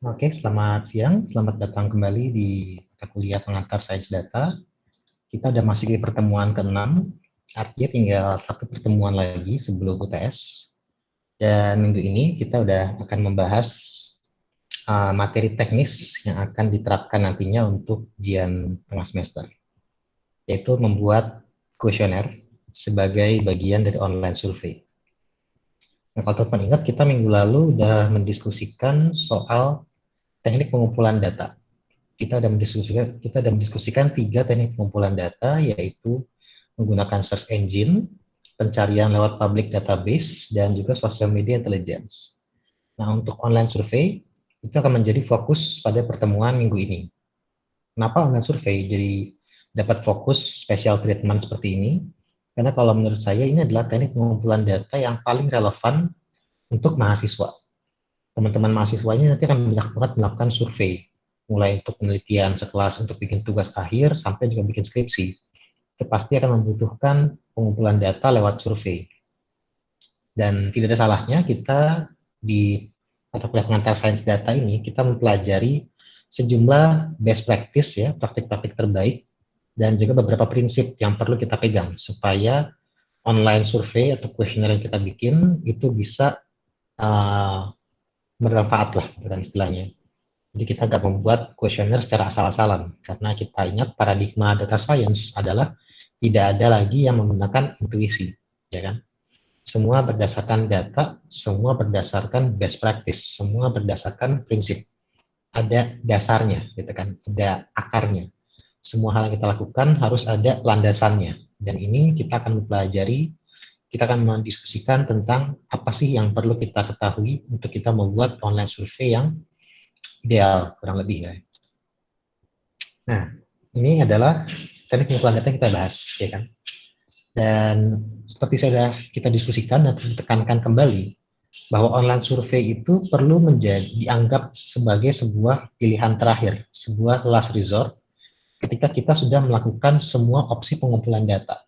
Oke, selamat siang. Selamat datang kembali di mata kuliah pengantar sains data. Kita udah masuk di pertemuan ke-6. Artinya tinggal satu pertemuan lagi sebelum UTS. Dan minggu ini kita udah akan membahas materi teknis yang akan diterapkan nantinya untuk ujian tengah semester, yaitu membuat kuesioner sebagai bagian dari online survei. Nah, kalau teman ingat, kita minggu lalu udah mendiskusikan soal teknik pengumpulan data. Kita sudah mendiskusikan 3 teknik pengumpulan data, yaitu menggunakan search engine, pencarian lewat public database, dan juga social media intelligence. Nah, untuk online survei, itu akan menjadi fokus pada pertemuan minggu ini. Kenapa online survei jadi dapat fokus special treatment seperti ini? Karena kalau menurut saya ini adalah teknik pengumpulan data yang paling relevan untuk mahasiswa. Teman-teman mahasiswanya nanti akan banyak banget melakukan survei, mulai untuk penelitian sekelas untuk bikin tugas akhir sampai juga bikin skripsi. Itu pasti akan membutuhkan pengumpulan data lewat survei. Dan tidak ada salahnya kita di mata kuliah pengantar sains data ini kita mempelajari sejumlah best practice ya, praktik-praktik terbaik dan juga beberapa prinsip yang perlu kita pegang supaya online survei atau kuesioner yang kita bikin itu bisa uh, bermanfaat lah, bukan istilahnya. Jadi kita nggak membuat kuesioner secara asal-asalan, karena kita ingat paradigma data science adalah tidak ada lagi yang menggunakan intuisi, ya kan? Semua berdasarkan data, semua berdasarkan best practice, semua berdasarkan prinsip. Ada dasarnya, gitu kan? Ada akarnya. Semua hal yang kita lakukan harus ada landasannya. Dan ini kita akan mempelajari, kita akan mendiskusikan tentang apa sih yang perlu kita ketahui untuk kita membuat online survei yang ideal, kurang lebih ya. Nah, ini adalah teknik pengumpulan data yang kita bahas, ya kan? Dan seperti sudah kita diskusikan dan ditekankan kembali, bahwa online survei itu perlu dianggap sebagai sebuah pilihan terakhir, sebuah last resort, ketika kita sudah melakukan semua opsi pengumpulan data.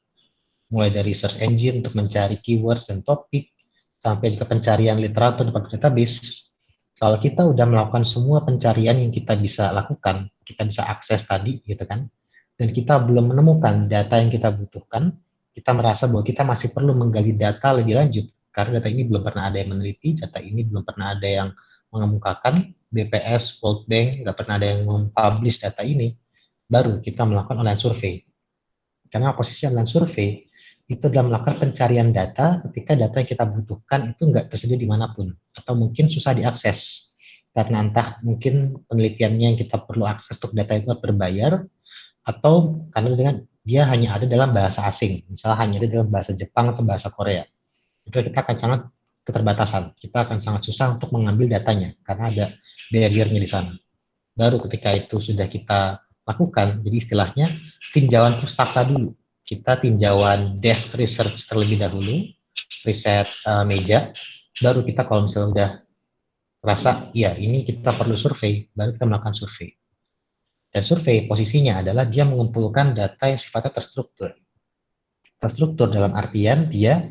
Mulai dari search engine untuk mencari keywords dan topik, sampai ke pencarian literatur di database. Kalau kita udah melakukan semua pencarian yang kita bisa lakukan, kita bisa akses tadi, gitu kan, dan kita belum menemukan data yang kita butuhkan, kita merasa bahwa kita masih perlu menggali data lebih lanjut, karena data ini belum pernah ada yang meneliti, data ini belum pernah ada yang mengemukakan, BPS, World Bank, nggak pernah ada yang mempublish data ini, baru kita melakukan online survei. Karena posisi online survei itu adalah melakukan pencarian data ketika data yang kita butuhkan itu nggak tersedia dimanapun, atau mungkin susah diakses. Karena entah mungkin penelitiannya yang kita perlu akses untuk data itu berbayar, atau karena dengan dia hanya ada dalam bahasa asing, misalnya hanya ada dalam bahasa Jepang atau bahasa Korea. Itu kita akan sangat keterbatasan, kita akan sangat susah untuk mengambil datanya, karena ada barriernya di sana. Baru ketika itu sudah kita lakukan, jadi istilahnya tinjauan pustaka dulu. Kita tinjauan desk research terlebih dahulu, riset meja, baru kita kalau misalnya udah rasa, ya ini kita perlu survei, baru kita melakukan survei. Dan survei posisinya adalah dia mengumpulkan data yang sifatnya terstruktur. Terstruktur dalam artian dia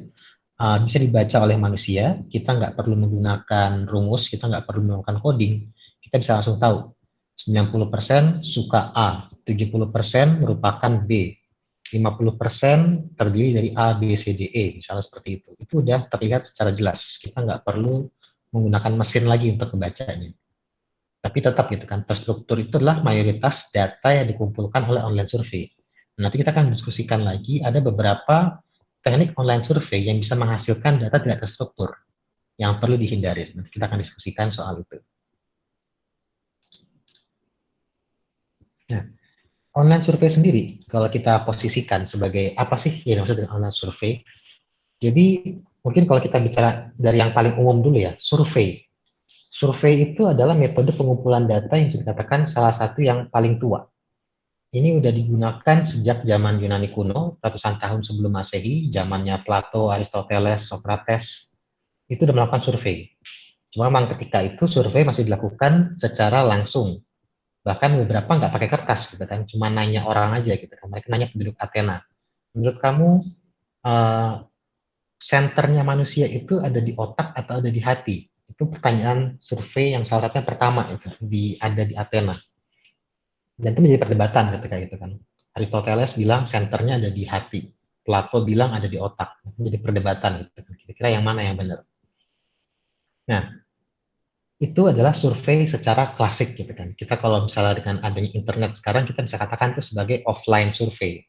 bisa dibaca oleh manusia, kita nggak perlu menggunakan rumus, kita nggak perlu melakukan coding, kita bisa langsung tahu 90% suka A, 70% merupakan B, 50% terdiri dari A, B, C, D, E, misalnya seperti itu. Itu udah terlihat secara jelas, kita nggak perlu menggunakan mesin lagi untuk membacanya. Tapi tetap gitu kan, terstruktur itu adalah mayoritas data yang dikumpulkan oleh online survei. Nanti kita akan diskusikan lagi, ada beberapa teknik online survei yang bisa menghasilkan data tidak terstruktur, yang perlu dihindari. Nanti kita akan diskusikan soal itu. Nah, online survei sendiri, kalau kita posisikan sebagai apa sih yang maksud dengan online survei? Jadi, mungkin kalau kita bicara dari yang paling umum dulu ya, survei. Survei itu adalah metode pengumpulan data yang dikatakan salah satu yang paling tua. Ini udah digunakan sejak zaman Yunani kuno, ratusan tahun sebelum Masehi, zamannya Plato, Aristoteles, Socrates, itu udah melakukan survei. Cuma memang ketika itu survei masih dilakukan secara langsung. Bahkan beberapa nggak pakai kertas gitu kan, cuma nanya orang aja gitu kan. Mereka nanya penduduk Athena. Menurut kamu senternya manusia itu ada di otak atau ada di hati? Itu pertanyaan survei yang salah satunya pertama itu ada di Athena. Dan itu menjadi perdebatan ketika itu kan. Aristoteles bilang senternya ada di hati. Plato bilang ada di otak. Jadi perdebatan gitu kan. Kira-kira yang mana yang benar. Nah, itu adalah survei secara klasik gitu kan. Kita kalau misalnya dengan adanya internet sekarang kita bisa katakan itu sebagai offline survei.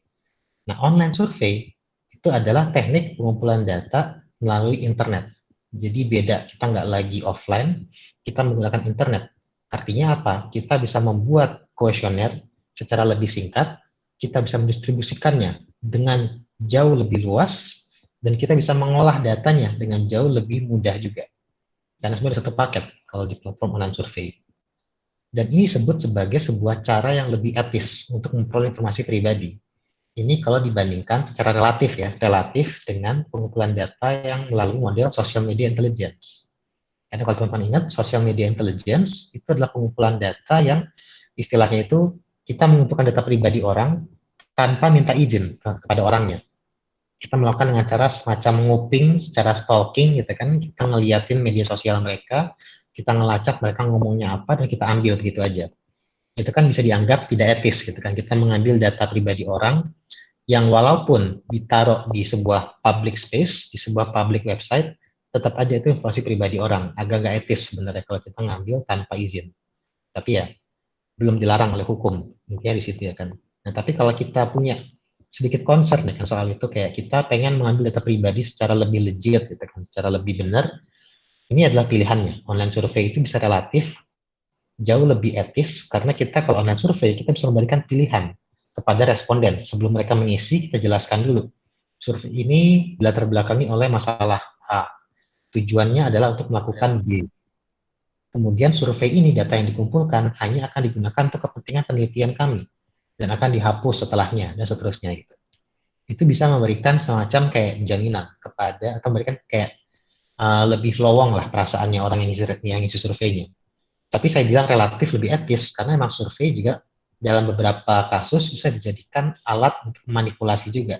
Nah, online survei itu adalah teknik pengumpulan data melalui internet. Jadi beda, kita nggak lagi offline, kita menggunakan internet. Artinya apa? Kita bisa membuat kuesioner secara lebih singkat, kita bisa mendistribusikannya dengan jauh lebih luas, dan kita bisa mengolah datanya dengan jauh lebih mudah juga. Karena semua satu paket kalau di platform online survei. Dan ini disebut sebagai sebuah cara yang lebih etis untuk memperoleh informasi pribadi. Ini kalau dibandingkan secara relatif ya, relatif dengan pengumpulan data yang melalui model social media intelligence. Karena kalau teman-teman ingat, social media intelligence itu adalah pengumpulan data yang istilahnya itu kita mengumpulkan data pribadi orang tanpa minta izin kepada orangnya. Kita melakukan dengan cara semacam nguping, secara stalking gitu kan, kita ngeliatin media sosial mereka, kita ngelacak mereka ngomongnya apa, dan kita ambil begitu aja. Itu kan bisa dianggap tidak etis gitu kan, kita mengambil data pribadi orang yang walaupun ditaruh di sebuah public space, di sebuah public website, tetap aja itu informasi pribadi orang. Agak nggak etis sebenarnya kalau kita ngambil tanpa izin. Tapi ya, belum dilarang oleh hukum. Intinya di situ ya kan. Nah, tapi kalau kita punya sedikit concern ya kan soal itu, kayak kita pengen mengambil data pribadi secara lebih legit gitu kan, secara lebih benar, ini adalah pilihannya. Online survei itu bisa relatif jauh lebih etis karena kita kalau online survei kita bisa memberikan pilihan kepada responden. Sebelum mereka mengisi, kita jelaskan dulu. Survei ini dilatar belakangi oleh masalah A. Tujuannya adalah untuk melakukan B. Kemudian survei ini, data yang dikumpulkan hanya akan digunakan untuk kepentingan penelitian kami dan akan dihapus setelahnya dan seterusnya gitu. Itu bisa memberikan semacam kayak jaminan kepada atau memberikan kayak lebih lowong lah perasaannya orang yang ngisi surveinya. Tapi saya bilang relatif lebih etis karena memang survei juga dalam beberapa kasus bisa dijadikan alat untuk manipulasi juga.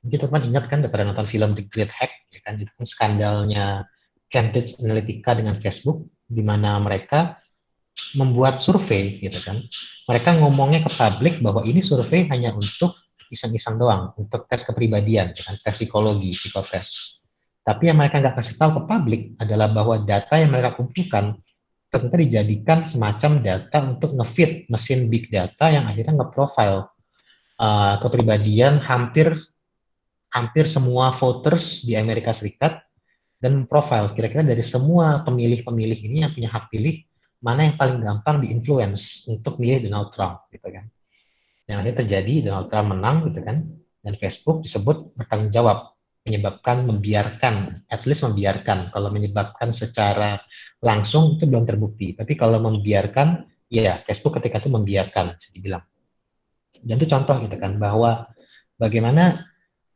Mungkin teman-teman ingat kan pada nonton film The Great Hack, ya kan, itu kan skandalnya Cambridge Analytica dengan Facebook, di mana mereka membuat survei, gitu kan. Mereka ngomongnya ke publik bahwa ini survei hanya untuk iseng-iseng doang, untuk tes kepribadian, kan, tes psikologi, psikotes. Tapi yang mereka nggak kasih tahu ke publik adalah bahwa data yang mereka kumpulkan ternyata dijadikan semacam data untuk nge-feed mesin big data yang akhirnya nge-profile kepribadian hampir hampir semua voters di Amerika Serikat dan profile kira-kira dari semua pemilih-pemilih ini yang punya hak pilih mana yang paling gampang diinfluence untuk milih Donald Trump gitu kan. Yang akhirnya terjadi Donald Trump menang gitu kan, dan Facebook disebut bertanggung jawab menyebabkan membiarkan, at least membiarkan, kalau menyebabkan secara langsung itu belum terbukti, tapi kalau membiarkan, ya Facebook ketika itu membiarkan, dibilang. Dan itu contoh gitu kan, bahwa bagaimana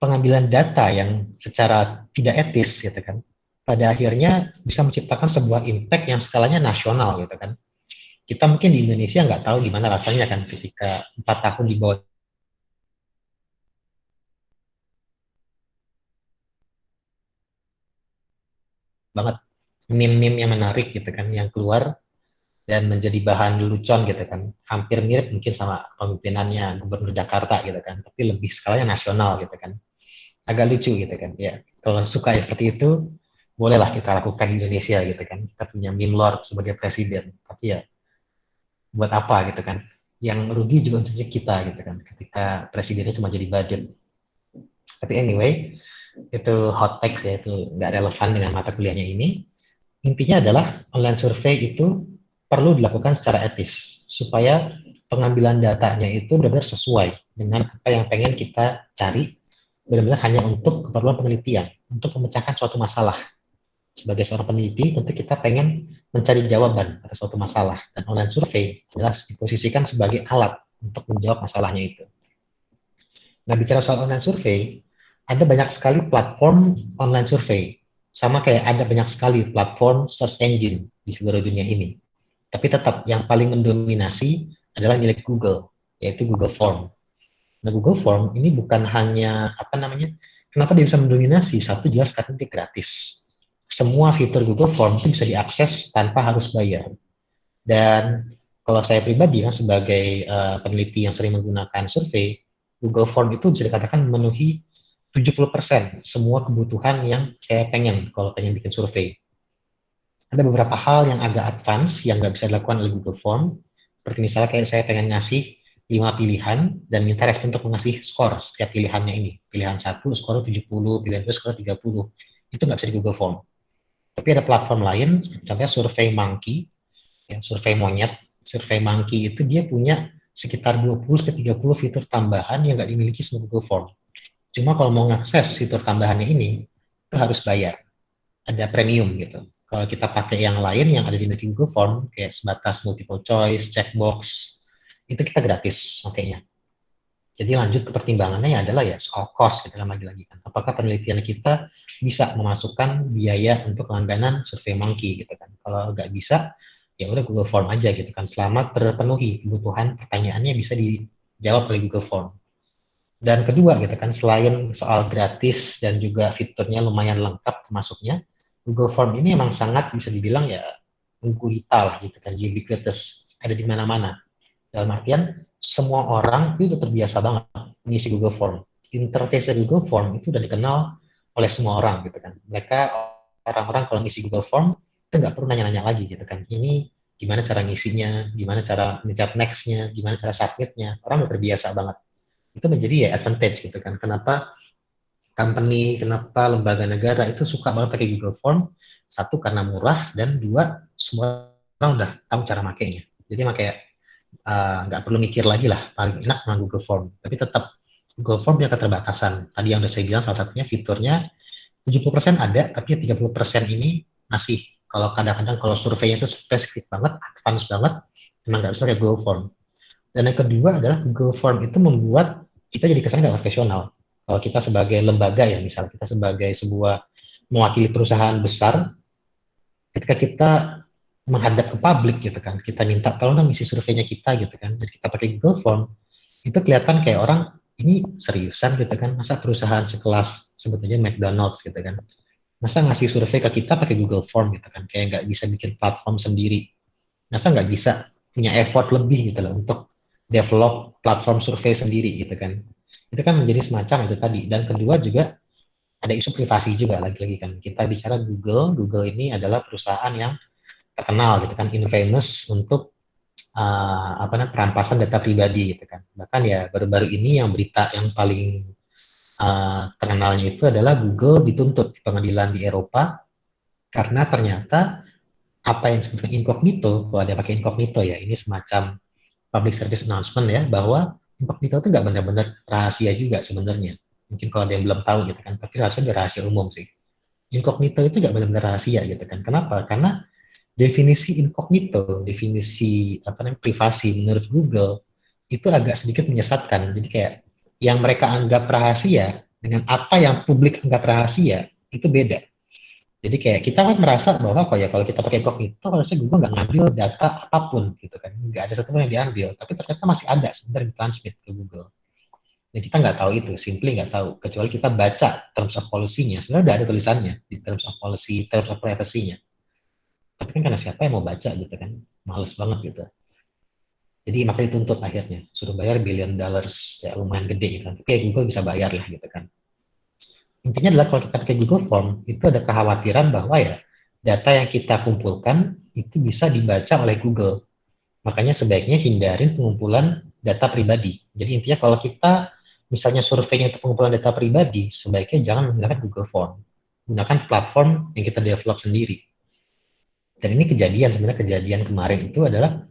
pengambilan data yang secara tidak etis gitu kan, pada akhirnya bisa menciptakan sebuah impact yang skalanya nasional gitu kan. Kita mungkin di Indonesia nggak tahu gimana rasanya kan ketika 4 tahun di bawah banget meme-meme yang menarik gitu kan yang keluar dan menjadi bahan lelucon gitu kan, hampir mirip mungkin sama pemimpinannya Gubernur Jakarta gitu kan, tapi lebih skalanya nasional gitu kan, agak lucu gitu kan ya. Kalau suka ya seperti itu, bolehlah kita lakukan di Indonesia gitu kan, kita punya meme lord sebagai presiden, tapi ya buat apa gitu kan, yang rugi juga untuknya kita gitu kan ketika presidennya cuma jadi badut. Tapi anyway, itu hot text ya, itu nggak relevan dengan mata kuliahnya ini. Intinya adalah online survei itu perlu dilakukan secara etis supaya pengambilan datanya itu benar-benar sesuai dengan apa yang pengen kita cari, benar-benar hanya untuk keperluan penelitian, untuk memecahkan suatu masalah. Sebagai seorang peneliti, tentu kita pengen mencari jawaban atas suatu masalah, dan online survei jelas diposisikan sebagai alat untuk menjawab masalahnya itu. Nah, bicara soal online survei, ada banyak sekali platform online survei. Sama kayak ada banyak sekali platform search engine di seluruh dunia ini. Tapi tetap yang paling mendominasi adalah milik Google, yaitu Google Form. Nah, Google Form ini bukan hanya apa namanya, kenapa dia bisa mendominasi? Satu, jelas karena dia gratis. semua fitur Google Form itu bisa diakses tanpa harus bayar. Dan kalau saya pribadi ya sebagai peneliti yang sering menggunakan survei, Google Form itu bisa dikatakan memenuhi 70% semua kebutuhan yang saya pengen kalau pengen bikin survei. Ada beberapa hal yang agak advance yang nggak bisa dilakukan oleh Google Form, seperti misalnya kayak saya pengen ngasih 5 pilihan dan minta respon untuk mengasih skor setiap pilihannya ini. Pilihan 1 skor 70, pilihan 2 skor 30. Itu nggak bisa di Google Form. Tapi ada platform lain, contohnya Survey Monkey, ya, survei monyet. Survei Monkey itu dia punya sekitar 20-30 fitur tambahan yang nggak dimiliki sama Google Form. Cuma kalau mau mengakses fitur tambahannya ini, itu harus bayar. Ada premium gitu. Kalau kita pakai yang lain yang ada di Google Form, kayak sebatas multiple choice, checkbox, itu kita gratis makanya. Jadi lanjut ke pertimbangannya adalah ya soal cost gitu kan lagi-lagi kan. Apakah penelitian kita bisa memasukkan biaya untuk langganan Survey Monkey gitu kan. Kalau nggak bisa, ya udah Google Form aja gitu kan. Selama terpenuhi kebutuhan pertanyaannya bisa dijawab oleh Google Form. Dan kedua gitu kan, selain soal gratis dan juga fiturnya lumayan lengkap termasuknya, Google Form ini emang sangat bisa dibilang ya menggurita lah gitu kan, ubiquitous, ada di mana-mana. Dalam artian semua orang itu udah terbiasa banget mengisi Google Form. Interface Google Form itu udah dikenal oleh semua orang gitu kan. Mereka orang-orang kalau ngisi Google Form itu nggak perlu nanya-nanya lagi gitu kan. Ini gimana cara ngisinya, gimana cara mencet next-nya, gimana cara submit-nya. Orang udah terbiasa banget. Itu menjadi ya advantage gitu kan. Kenapa company, kenapa lembaga negara itu suka banget pakai Google Form? Satu karena murah dan dua semua orang udah tahu cara makainya. Jadi makanya nggak perlu mikir lagi lah, paling enak dengan Google Form. Tapi tetap Google Form punya keterbatasan. Tadi yang udah saya bilang salah satunya fiturnya 70% ada, tapi 30% ini masih. Kalau kadang-kadang kalau surveinya itu spesifik banget, advance banget, memang nggak bisa pakai Google Form. Dan yang kedua adalah Google Form itu membuat kita jadi kesannya nggak profesional. Kalau kita sebagai lembaga ya, misalnya kita sebagai sebuah mewakili perusahaan besar, ketika kita menghadap ke publik gitu kan, kita minta tolong dong isi surveinya kita gitu kan, dan kita pakai Google Form, itu kelihatan kayak orang ini seriusan gitu kan, masa perusahaan sekelas sebetulnya McDonald's gitu kan, masa ngasih survei ke kita pakai Google Form gitu kan, kayak nggak bisa bikin platform sendiri, masa nggak bisa punya effort lebih gitu loh untuk develop platform survei sendiri gitu kan. Itu kan menjadi semacam itu tadi. Dan kedua juga ada isu privasi juga lagi-lagi kan. Kita bicara Google, Google ini adalah perusahaan yang terkenal gitu kan, infamous untuk apa namanya perampasan data pribadi gitu kan. Bahkan ya baru-baru ini yang berita yang paling terkenalnya itu adalah Google dituntut di pengadilan di Eropa karena ternyata apa yang disebut incognito, kalau ada pakai incognito ya, ini semacam public service announcement ya, bahwa incognito itu nggak benar-benar rahasia juga sebenarnya. Mungkin kalau ada yang belum tahu gitu kan, tapi harusnya udah rahasia umum sih. Incognito itu nggak benar-benar rahasia gitu kan. Kenapa? Karena definisi incognito, definisi apa namanya privasi menurut Google itu agak sedikit menyesatkan. Jadi kayak yang mereka anggap rahasia dengan apa yang publik anggap rahasia itu beda. Jadi kayak kita kan merasa bahwa kok ya kalau kita pakai incognito harusnya Google nggak ngambil data apapun gitu kan, nggak ada satupun yang diambil. Tapi ternyata masih ada sebenarnya ditransmit ke Google. Dan kita nggak tahu itu, simply nggak tahu. Kecuali kita baca terms of policy-nya, sebenarnya udah ada tulisannya di terms of policy, terms of privacy-nya. Tapi kan karena siapa yang mau baca gitu kan, males banget gitu. Jadi makanya dituntut akhirnya, suruh bayar billion dollars, ya lumayan gede gitu kan. Tapi ya Google bisa bayar lah gitu kan. Intinya adalah kalau kita pakai Google Form, itu ada kekhawatiran bahwa ya data yang kita kumpulkan itu bisa dibaca oleh Google. Makanya sebaiknya hindarin pengumpulan data pribadi. Jadi intinya kalau kita misalnya surveinya untuk pengumpulan data pribadi, sebaiknya jangan menggunakan Google Form. Gunakan platform yang kita develop sendiri. Dan ini kejadian, sebenarnya kejadian kemarin itu adalah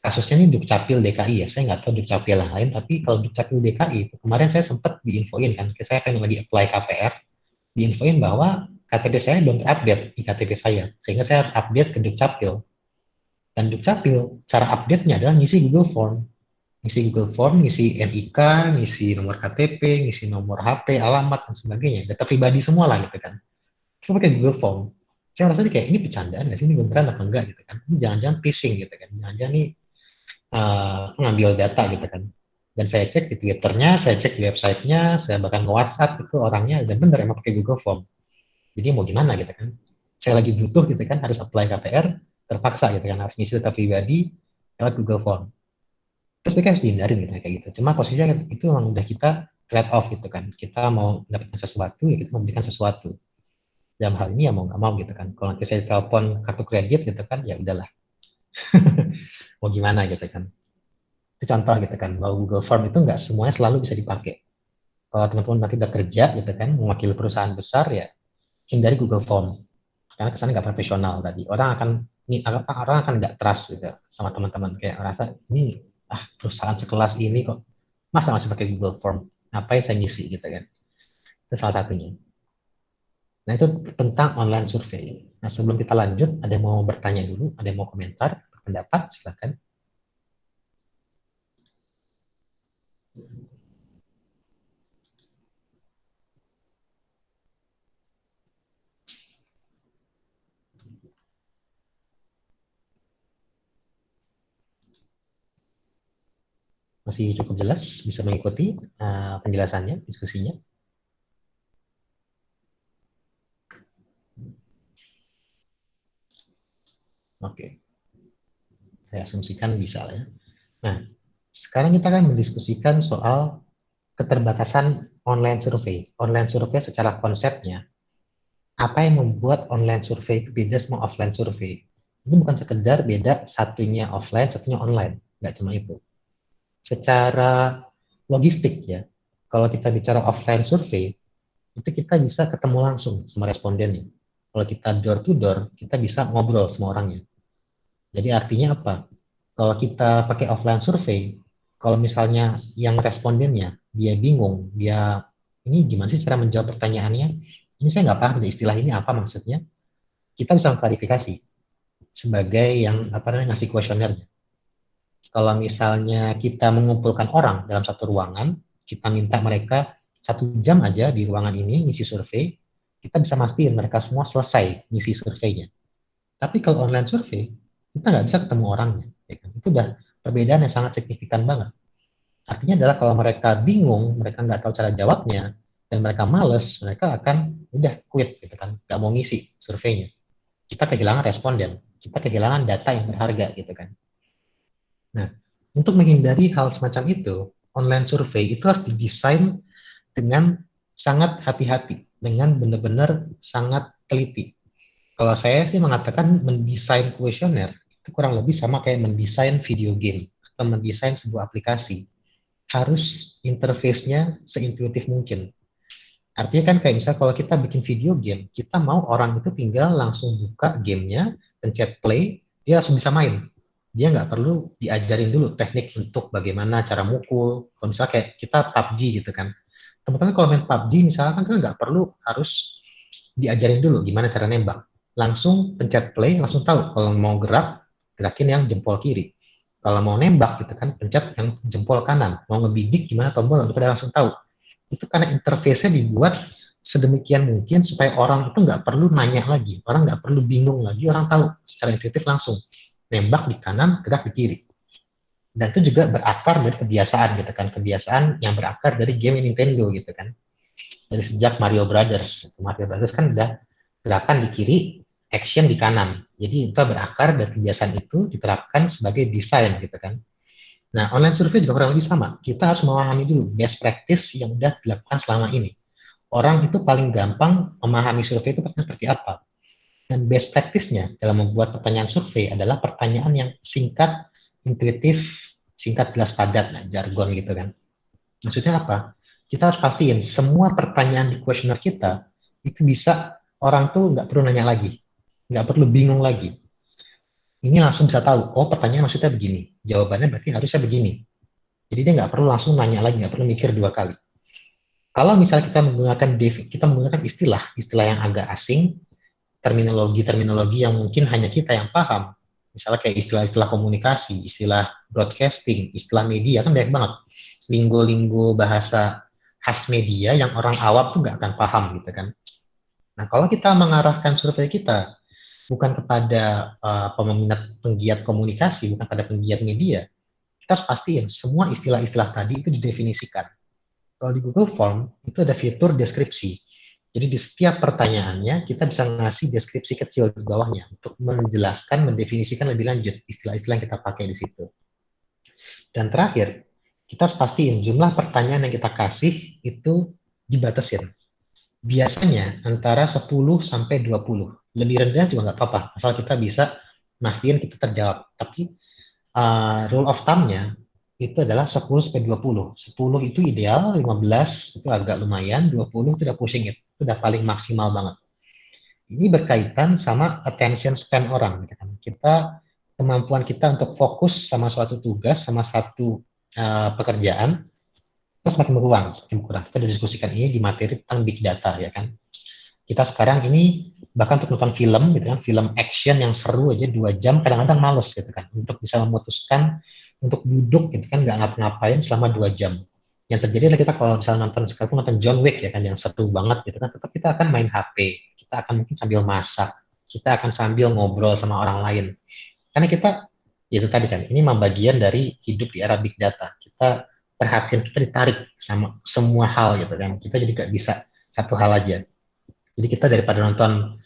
kasusnya ini Dukcapil DKI ya. Saya nggak tahu Dukcapil yang lain, tapi kalau Dukcapil DKI itu kemarin saya sempat diinfoin kan, saya pengen lagi apply KPR, diinfoin bahwa KTP saya belum terupdate di KTP saya, sehingga saya harus update ke Dukcapil. Dan Dukcapil, cara update-nya adalah ngisi Google Form. Ngisi Google Form, ngisi NIK, ngisi nomor KTP, ngisi nomor HP, alamat, dan sebagainya. Data pribadi semua lah gitu kan. Terus pakai Google Form. Saya merasa kayak ini bercandaan nggak sih, ini beneran apa enggak gitu kan. Ini jangan-jangan phishing gitu kan. Jangan-jangan ini mengambil data gitu kan. Dan saya cek di Twitternya, saya cek di websitenya, saya bahkan ke WhatsApp itu orangnya dan bener emang pakai Google Form. Jadi mau gimana gitu kan. saya lagi butuh gitu kan, harus apply KPR, terpaksa gitu kan, harus ngisi data pribadi lewat Google Form. Terus mereka harus dihindarin gitu kayak gitu. Cuma posisinya itu memang udah kita trade off gitu kan. Kita mau mendapatkan sesuatu, ya kita memberikan sesuatu. Dalam hal ini ya mau nggak mau gitu kan. Kalau nanti saya telepon kartu kredit gitu kan, ya udahlah. Mau gimana gitu kan. Itu contoh gitu kan, bahwa Google Form itu nggak semuanya selalu bisa dipakai. Kalau teman-teman nanti udah kerja gitu kan, mewakili perusahaan besar ya, hindari Google Form. Karena kesannya nggak profesional tadi. Orang akan nggak trust gitu sama teman-teman. Kayak ngerasa, ini perusahaan sekelas ini kok masa masih pakai Google Form? Ngapain saya ngisi gitu kan? Itu salah satunya. Nah itu tentang online survey. Nah sebelum kita lanjut, ada yang mau bertanya dulu, ada yang mau komentar, pendapat, silakan. Masih cukup jelas, bisa mengikuti penjelasannya, diskusinya. Oke, saya asumsikan bisa lah ya. Nah, sekarang kita akan mendiskusikan soal keterbatasan online survei. Online survei secara konsepnya, apa yang membuat online survei itu beda sama offline survei? Itu bukan sekedar beda satunya offline, satunya online. Nggak cuma itu. Secara logistik ya, kalau kita bicara offline survei, itu kita bisa ketemu langsung sama respondennya. Kalau kita door to door, kita bisa ngobrol sama orangnya. Jadi artinya apa? Kalau kita pakai offline survei, kalau misalnya yang respondennya, dia bingung, dia ini gimana sih cara menjawab pertanyaannya? Ini saya nggak paham istilah ini apa maksudnya. Kita bisa klarifikasi sebagai yang apa namanya ngasih kuesionernya. Kalau misalnya kita mengumpulkan orang dalam satu ruangan, kita minta mereka 1 jam aja di ruangan ini ngisi survei, kita bisa mastiin mereka semua selesai ngisi surveinya. Tapi kalau online survei, kita nggak bisa ketemu orangnya. Ya kan? Itu udah perbedaan yang sangat signifikan banget. Artinya adalah kalau mereka bingung, mereka nggak tahu cara jawabnya, dan mereka males, mereka akan udah quit gitu kan, nggak mau ngisi surveinya. Kita kehilangan responden, kita kehilangan data yang berharga gitu kan. Nah, untuk menghindari hal semacam itu, online survei itu harus didesain dengan sangat hati-hati, dengan benar-benar sangat teliti. Kalau saya sih mengatakan mendesain kuesioner itu kurang lebih sama kayak mendesain video game atau mendesain sebuah aplikasi. Harus interface-nya seintuitif mungkin. Artinya kan kayak misalnya kalau kita bikin video game, kita mau orang itu tinggal langsung buka gamenya, pencet play, dia langsung bisa main. Dia nggak perlu diajarin dulu teknik untuk bagaimana cara mukul. Kalau misalnya kayak kita PUBG gitu kan. Teman-teman kalau main PUBG misalnya kan nggak perlu harus diajarin dulu gimana cara nembak. Langsung pencet play, langsung tahu kalau mau gerak, gerakin yang jempol kiri. Kalau mau nembak gitu kan, pencet yang jempol kanan. Mau ngebidik gimana tombol, udah langsung tahu. Itu karena interface-nya dibuat sedemikian mungkin supaya orang itu nggak perlu nanya lagi, orang nggak perlu bingung lagi, orang tahu secara intuitif langsung nembak di kanan, gerak di kiri. Dan itu juga berakar dari kebiasaan gitu kan, kebiasaan yang berakar dari game Nintendo gitu kan. Dari sejak Mario Brothers, Mario Brothers kan udah gerakan di kiri, action di kanan. Jadi itu berakar dari kebiasaan itu diterapkan sebagai desain gitu kan. Nah, online survei juga kurang lebih sama. Kita harus memahami dulu best practice yang sudah dilakukan selama ini. Orang itu paling gampang memahami survei itu seperti apa. Dan best practice-nya dalam membuat pertanyaan survei adalah pertanyaan yang singkat, intuitif, singkat, jelas, padat, nah, jargon gitu kan. Maksudnya apa? Kita harus pastiin semua pertanyaan di kuesioner kita itu bisa orang tuh nggak perlu nanya lagi, nggak perlu bingung lagi. Ini langsung bisa tahu, oh pertanyaan maksudnya begini, jawabannya berarti harusnya begini. Jadi dia nggak perlu langsung nanya lagi, nggak perlu mikir 2 kali. Kalau misalnya kita menggunakan istilah yang agak asing, terminologi-terminologi yang mungkin hanya kita yang paham, misalnya kayak istilah-istilah komunikasi, istilah broadcasting, istilah media, kan banyak banget. Linggo-linggo bahasa khas media yang orang awam tuh nggak akan paham gitu kan. Nah, kalau kita mengarahkan survei kita bukan kepada peminat penggiat komunikasi, bukan pada penggiat media, kita harus pastiin semua istilah-istilah tadi itu didefinisikan. Kalau di Google Form, itu ada fitur deskripsi. Jadi di setiap pertanyaannya kita bisa ngasih deskripsi kecil di bawahnya untuk menjelaskan, mendefinisikan lebih lanjut istilah-istilah yang kita pakai di situ. Dan terakhir, kita harus pastiin jumlah pertanyaan yang kita kasih itu dibatasin. Biasanya antara 10 sampai 20. Lebih rendah juga nggak apa-apa, asal kita bisa mastiin kita terjawab. Tapi rule of thumb-nya itu adalah 10 sampai 20. 10 itu ideal, 15 itu agak lumayan, 20 itu udah pushing it. Itu udah paling maksimal banget. Ini berkaitan sama attention span orang. Gitu kan. Kemampuan kita untuk fokus sama suatu tugas, sama satu pekerjaan, itu semakin berkurang, semakin berkurang. Kita diskusikan ini di materi tentang big data, ya kan. Kita sekarang ini bahkan untuk nonton film, gitu kan, film action yang seru aja 2 jam, kadang-kadang males, gitu kan, untuk bisa memutuskan untuk duduk, gitu kan, nggak ngapa-ngapain selama 2 jam. Yang terjadi adalah kita kalau misalnya nonton sekarang nonton John Wick, ya kan, yang seru banget, gitu kan, tetap kita akan main HP, kita akan mungkin sambil masak, kita akan sambil ngobrol sama orang lain. Karena kita, ya itu tadi kan, ini memang bagian dari hidup di era big data. Kita perhatian kita ditarik sama semua hal gitu kan. Kita jadi nggak bisa satu hal aja. Jadi kita daripada nonton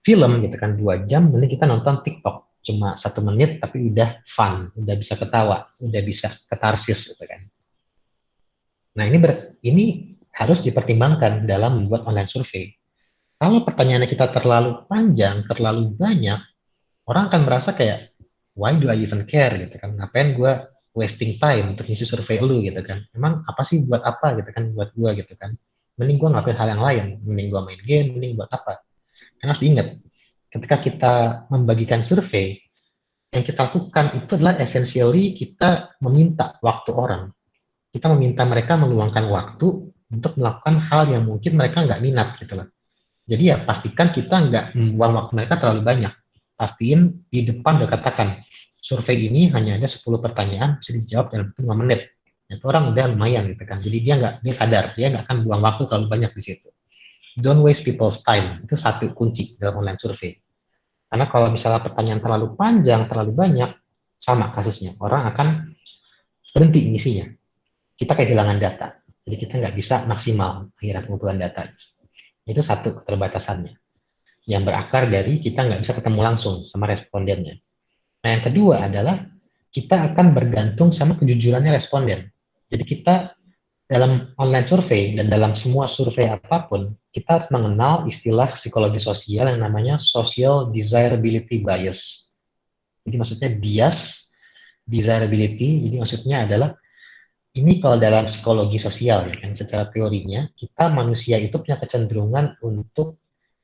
film gitu kan 2 jam, mending kita nonton TikTok cuma 1 menit tapi udah fun, udah bisa ketawa, udah bisa katarsis gitu kan. Nah ini harus dipertimbangkan dalam membuat online survei. Kalau pertanyaannya kita terlalu panjang, terlalu banyak, orang akan merasa kayak why do I even care gitu kan, ngapain gue wasting time untuk ngisi survei lu gitu kan, emang apa sih, buat apa gitu kan, buat gue gitu kan, mending gue ngapain hal yang lain, mending gue main game, mending buat apa. Karena harus diingat, ketika kita membagikan survei, yang kita lakukan itu adalah essentially kita meminta waktu orang, kita meminta mereka meluangkan waktu untuk melakukan hal yang mungkin mereka nggak minat gitu loh. Jadi ya pastikan kita nggak membuang waktu mereka terlalu banyak. Pastiin di depan udah katakan, survei ini hanya ada 10 pertanyaan, bisa dijawab dalam 5 menit. Itu orang udah lumayan gitu kan. Jadi dia sadar, dia nggak akan buang waktu terlalu banyak di situ. Don't waste people's time. Itu satu kunci dalam online survei. Karena kalau misalnya pertanyaan terlalu panjang, terlalu banyak, sama kasusnya. Orang akan berhenti ngisinya. Kita kehilangan data. Jadi kita nggak bisa maksimal akhirnya pengumpulan data. Itu satu keterbatasannya yang berakar dari kita nggak bisa ketemu langsung sama respondennya. Nah, yang kedua adalah kita akan bergantung sama kejujurannya responden. Jadi kita dalam online survei dan dalam semua survei apapun, kita harus mengenal istilah psikologi sosial yang namanya social desirability bias. Jadi maksudnya bias desirability, jadi maksudnya adalah ini kalau dalam psikologi sosial ya kan, secara teorinya kita manusia itu punya kecenderungan untuk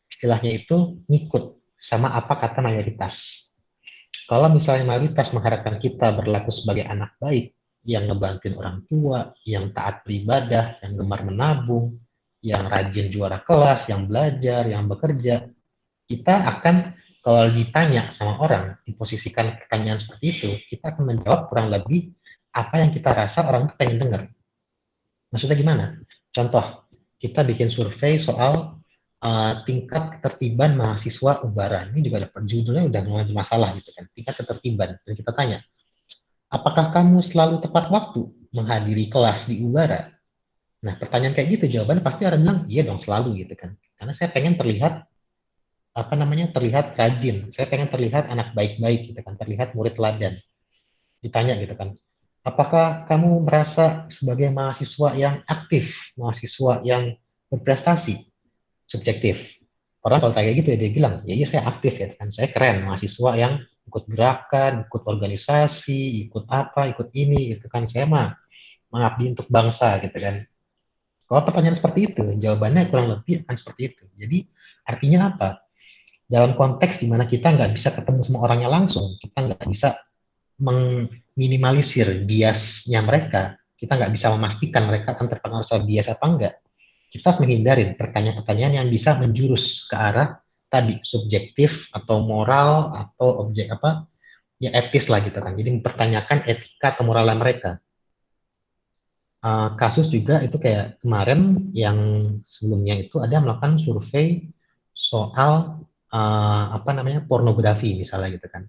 istilahnya itu ngikut sama apa kata mayoritas. Kalau misalnya mayoritas mengharapkan kita berlaku sebagai anak baik, yang ngebantuin orang tua, yang taat beribadah, yang gemar menabung, yang rajin juara kelas, yang belajar, yang bekerja, kita akan kalau ditanya sama orang, diposisikan pertanyaan seperti itu, kita akan menjawab kurang lebih apa yang kita rasa orang itu pengen dengar. Maksudnya gimana? Contoh, kita bikin survei soal tingkat ketertiban mahasiswa Ubara. Ini juga ada judulnya udah mulai masalah gitu kan. Tingkat ketertiban. Dan kita tanya, apakah kamu selalu tepat waktu menghadiri kelas di Ubara? Nah, pertanyaan kayak gitu jawabannya pasti orang bilang, iya dong selalu gitu kan. Karena saya pengen terlihat apa namanya, terlihat rajin. Saya pengen terlihat anak baik-baik gitu kan, terlihat murid teladan. Ditanya gitu kan, apakah kamu merasa sebagai mahasiswa yang aktif, mahasiswa yang berprestasi? Subjektif. Orang kalau tanya gitu ya dia bilang, ya iya saya aktif ya kan, saya keren, mahasiswa yang ikut gerakan, ikut organisasi, ikut apa, ikut ini gitu kan, saya mah mengabdi untuk bangsa gitu kan. Kalau pertanyaan seperti itu, jawabannya kurang lebih akan seperti itu. Jadi artinya apa? Dalam konteks di mana kita nggak bisa ketemu sama orangnya langsung, kita nggak bisa meminimalisir biasnya mereka, kita nggak bisa memastikan mereka akan terpengaruh soal bias apa enggak, kita harus menghindari pertanyaan-pertanyaan yang bisa menjurus ke arah tadi subjektif atau moral atau objek apa ya etis lah gitu kan. Jadi mempertanyakan etika atau moral mereka. Kasus juga itu kayak kemarin yang sebelumnya itu ada melakukan survei soal apa namanya pornografi misalnya gitu kan.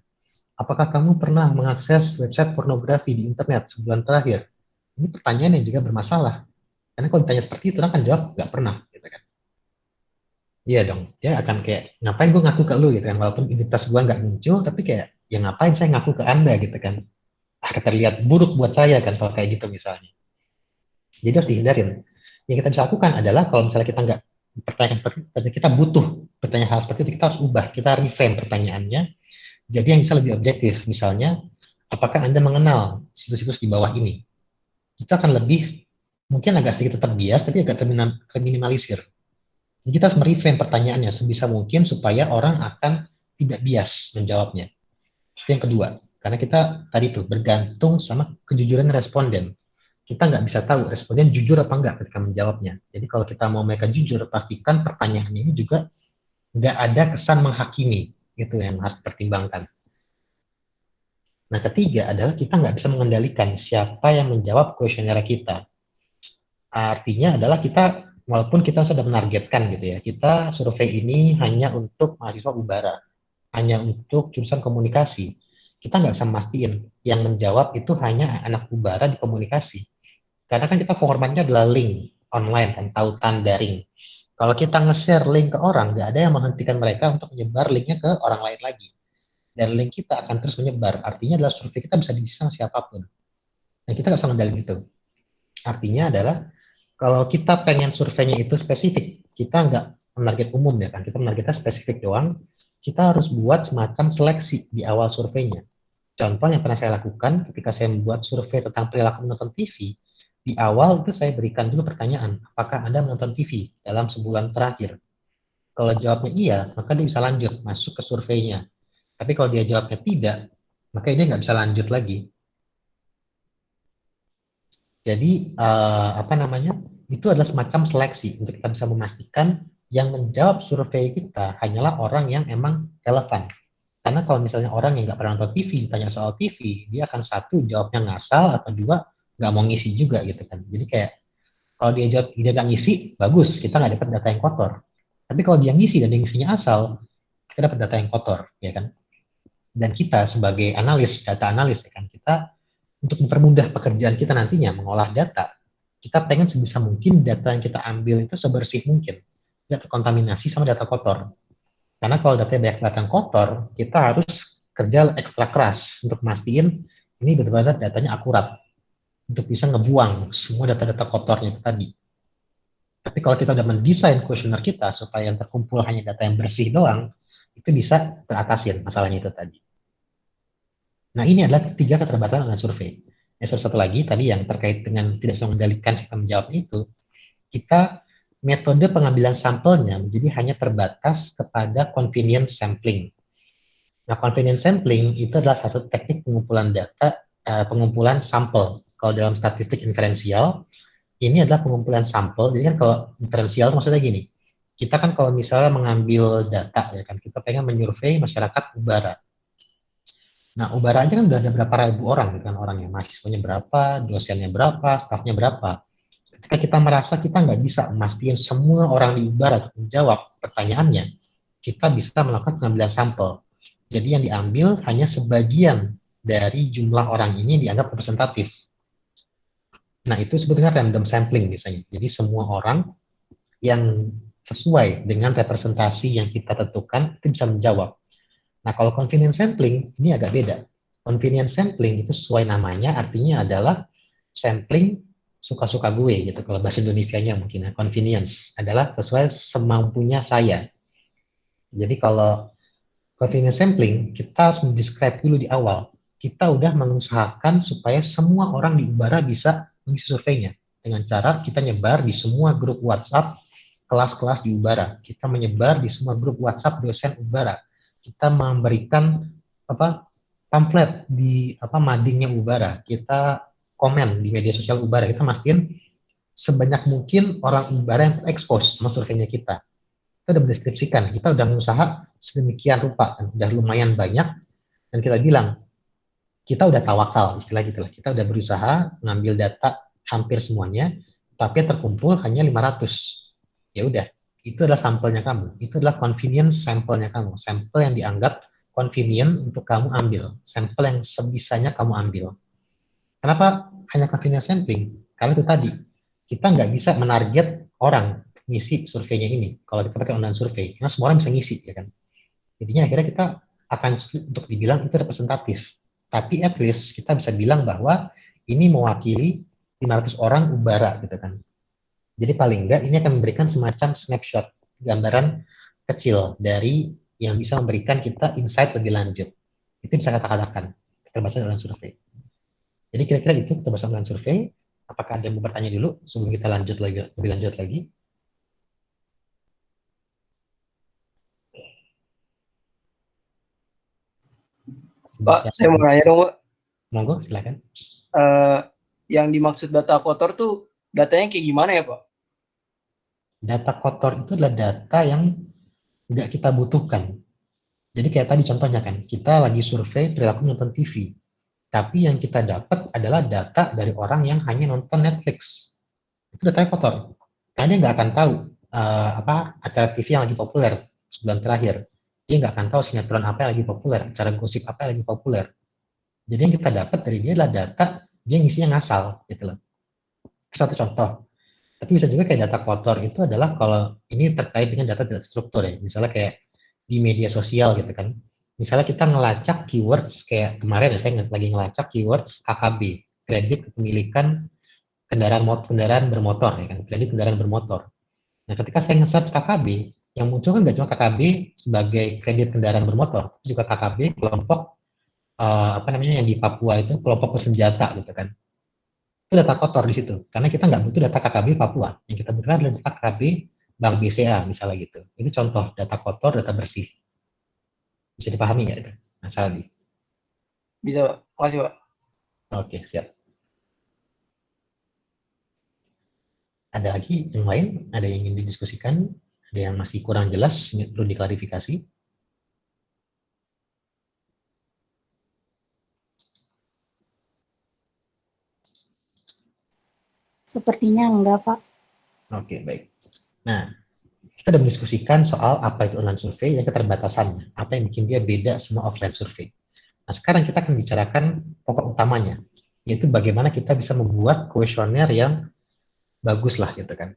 Apakah kamu pernah mengakses website pornografi di internet sebulan terakhir? Ini pertanyaan yang juga bermasalah. Karena kalau ditanya seperti itu, orang akan jawab nggak pernah, gitu kan. Iya dong, dia akan kayak, ngapain gue ngaku ke lu gitu kan, walaupun identitas gue nggak muncul, tapi kayak, ya ngapain saya ngaku ke Anda gitu kan. Akan terlihat buruk buat saya kan, kalau kayak gitu misalnya. Jadi harus dihindarin. Yang kita bisa lakukan adalah, kalau misalnya kita nggak pertanyaan seperti itu, kita butuh pertanyaan hal seperti itu, kita harus ubah, kita reframe pertanyaannya, jadi yang bisa lebih objektif. Misalnya, apakah Anda mengenal situs-situs di bawah ini? Itu akan lebih, mungkin agak sedikit tetap bias, tapi agak terminimalisir. Jadi kita harus mereframe pertanyaannya sebisa mungkin supaya orang akan tidak bias menjawabnya. Itu yang kedua. Karena kita tadi tuh bergantung sama kejujuran responden. Kita nggak bisa tahu responden jujur apa enggak ketika menjawabnya. Jadi kalau kita mau mereka jujur, pastikan pertanyaannya ini juga nggak ada kesan menghakimi. Itu yang harus dipertimbangkan. Nah, ketiga adalah kita nggak bisa mengendalikan siapa yang menjawab kuesioner kita. Artinya adalah kita, walaupun kita sudah menargetkan gitu ya, kita survei ini hanya untuk mahasiswa Ubara, hanya untuk jurusan komunikasi. Kita nggak bisa mastiin yang menjawab itu hanya anak Ubara di komunikasi. Karena kan kita formatnya adalah link online kan, tautan daring. Kalau kita nge-share link ke orang, nggak ada yang menghentikan mereka untuk menyebar linknya ke orang lain lagi. Dan link kita akan terus menyebar. Artinya adalah survei kita bisa diisi sama siapapun. Nah, kita nggak bisa ngendalin itu. Artinya adalah, kalau kita pengen surveinya itu spesifik, kita nggak menarget umum ya kan, kita menargetnya spesifik doang, kita harus buat semacam seleksi di awal surveinya. Contoh yang pernah saya lakukan ketika saya membuat survei tentang perilaku menonton TV, di awal itu saya berikan dulu pertanyaan, apakah Anda menonton TV dalam sebulan terakhir? Kalau jawabnya iya, maka dia bisa lanjut masuk ke surveinya. Tapi kalau dia jawabnya tidak, maka dia nggak bisa lanjut lagi. Jadi apa namanya? Itu adalah semacam seleksi untuk kita bisa memastikan yang menjawab survei kita hanyalah orang yang emang relevan. Karena kalau misalnya orang yang nggak pernah nonton TV ditanya soal TV, dia akan satu jawabnya ngasal atau dua nggak mau ngisi juga gitu kan. Jadi kayak kalau dia jawab dia nggak ngisi, bagus kita nggak dapat data yang kotor. Tapi kalau dia ngisi dan dia ngisinya asal, kita dapat data yang kotor, ya kan? Dan kita sebagai analis, data analis, ya kan, kita untuk mempermudah pekerjaan kita nantinya mengolah data, kita pengen sebisa mungkin data yang kita ambil itu sebersih mungkin, tidak terkontaminasi sama data kotor. Karena kalau data banyak data yang kotor, kita harus kerja ekstra keras untuk mastiin ini benar-benar datanya akurat, untuk bisa ngebuang semua data-data kotornya itu tadi. Tapi kalau kita udah mendesain kuesioner kita supaya yang terkumpul hanya data yang bersih doang, itu bisa teratasin masalahnya itu tadi. Nah, ini adalah tiga keterbatasan dengan survei. Satu lagi tadi yang terkait dengan tidak bisa mengendalikan sistem menjawab itu, kita metode pengambilan sampelnya menjadi hanya terbatas kepada convenience sampling. Nah, convenience sampling itu adalah satu teknik pengumpulan data, pengumpulan sampel. Kalau dalam statistik inferensial, ini adalah pengumpulan sampel. Jadi kan kalau inferensial maksudnya gini, kita kan kalau misalnya mengambil data, ya kan, kita pengen menyurvei masyarakat Ubara. Nah, Ubara aja kan udah ada berapa ribu orang gitu kan orangnya, mahasiswanya berapa, dosennya berapa, stafnya berapa. Ketika kita merasa kita nggak bisa memastikan semua orang di Ubara menjawab pertanyaannya, kita bisa melakukan pengambilan sampel. Jadi yang diambil hanya sebagian dari jumlah orang ini dianggap representatif. Nah, itu sebetulnya random sampling misalnya. Jadi semua orang yang sesuai dengan representasi yang kita tentukan itu bisa menjawab. Nah, kalau convenience sampling ini agak beda. Convenience sampling itu sesuai namanya, artinya adalah sampling suka-suka gue gitu. Kalau bahasa Indonesianya mungkin ya, convenience adalah sesuai semampunya saya. Jadi kalau convenience sampling, kita harus mendescribe dulu di awal. Kita udah mengusahakan supaya semua orang di Ubara bisa mengisi surveinya. Dengan cara kita nyebar di semua grup WhatsApp kelas-kelas di Ubara. Kita menyebar di semua grup WhatsApp dosen Ubara. Kita memberikan apa pamflet di madingnya Ubara. Kita komen di media sosial Ubara. Kita mastiin sebanyak mungkin orang Ubara yang terekspos sama surveinya kita. Kita udah mendeskripsikan, kita udah mengusaha sedemikian rupa, udah lumayan banyak, dan kita bilang, kita udah tawakal, istilah gitu lah. Kita udah berusaha ngambil data hampir semuanya, tapi terkumpul hanya 500. Ya udah, itu adalah sampelnya kamu. Itu adalah convenience sampelnya kamu. Sampel yang dianggap convenient untuk kamu ambil. Sampel yang sebisanya kamu ambil. Kenapa hanya convenience sampling? Karena itu tadi, kita nggak bisa menarget orang. ngisi surveinya ini kalau kita pakai online survei, karena semua orang bisa ngisi ya kan. Jadinya akhirnya kita akan sulit untuk dibilang itu representatif. Tapi at least kita bisa bilang bahwa ini mewakili 500 orang Ubara gitu kan. Jadi paling enggak ini akan memberikan semacam snapshot, gambaran kecil dari yang bisa memberikan kita insight lebih lanjut. Itu bisa kita katakan berdasarkan online survei. Jadi kira-kira itu kita bahas online survei. Apakah ada yang mau bertanya dulu sebelum kita lanjut lagi lebih lanjut lagi? Pak, saya mau nanya dong, Pak. Monggo, silakan. Yang dimaksud data kotor tuh datanya kayak gimana ya, Pak? Data kotor itu adalah data yang nggak kita butuhkan. Jadi kayak tadi contohnya kan, kita lagi survei perilaku nonton TV. Tapi yang kita dapat adalah data dari orang yang hanya nonton Netflix. Itu datanya kotor. Karena dia nggak akan tahu apa acara TV yang lagi populer sebulan terakhir. Dia nggak akan tahu sinetron apa yang lagi populer, acara gosip apa yang lagi populer. Jadi yang kita dapat dari dia adalah data dia ngisinya ngasal, gitu loh. Satu contoh. Tapi bisa juga kayak data kotor itu adalah kalau ini terkait dengan data tidak struktur ya. Misalnya kayak di media sosial gitu kan. Misalnya kita ngelacak keywords kayak kemarin ya saya lagi ngelacak keywords KKB, kredit kepemilikan kendaraan bermotor ya kan, kredit kendaraan bermotor. Nah, ketika saya nge-search KKB, yang muncul kan nggak cuma KKB sebagai kredit kendaraan bermotor, tapi juga KKB kelompok apa namanya yang di Papua itu kelompok bersenjata gitu kan. Itu data kotor di situ, karena kita nggak butuh data KKB Papua. Yang kita butuhkan adalah data KKB Bank BCA misalnya gitu. Itu contoh data kotor, data bersih. Bisa dipahami nggak itu, Mas Aldi? Bisa, Pak. Makasih, Pak. Oke, siap. Ada lagi yang lain? Ada yang ingin didiskusikan? Ada yang masih kurang jelas, perlu diklarifikasi? Sepertinya enggak, Pak. Oke, baik. Nah, kita sudah mendiskusikan soal apa itu online survei yang keterbatasannya, apa yang bikin dia beda semua offline survei. Nah, sekarang kita akan bicarakan pokok utamanya, yaitu bagaimana kita bisa membuat kuesioner yang bagus lah gitu kan.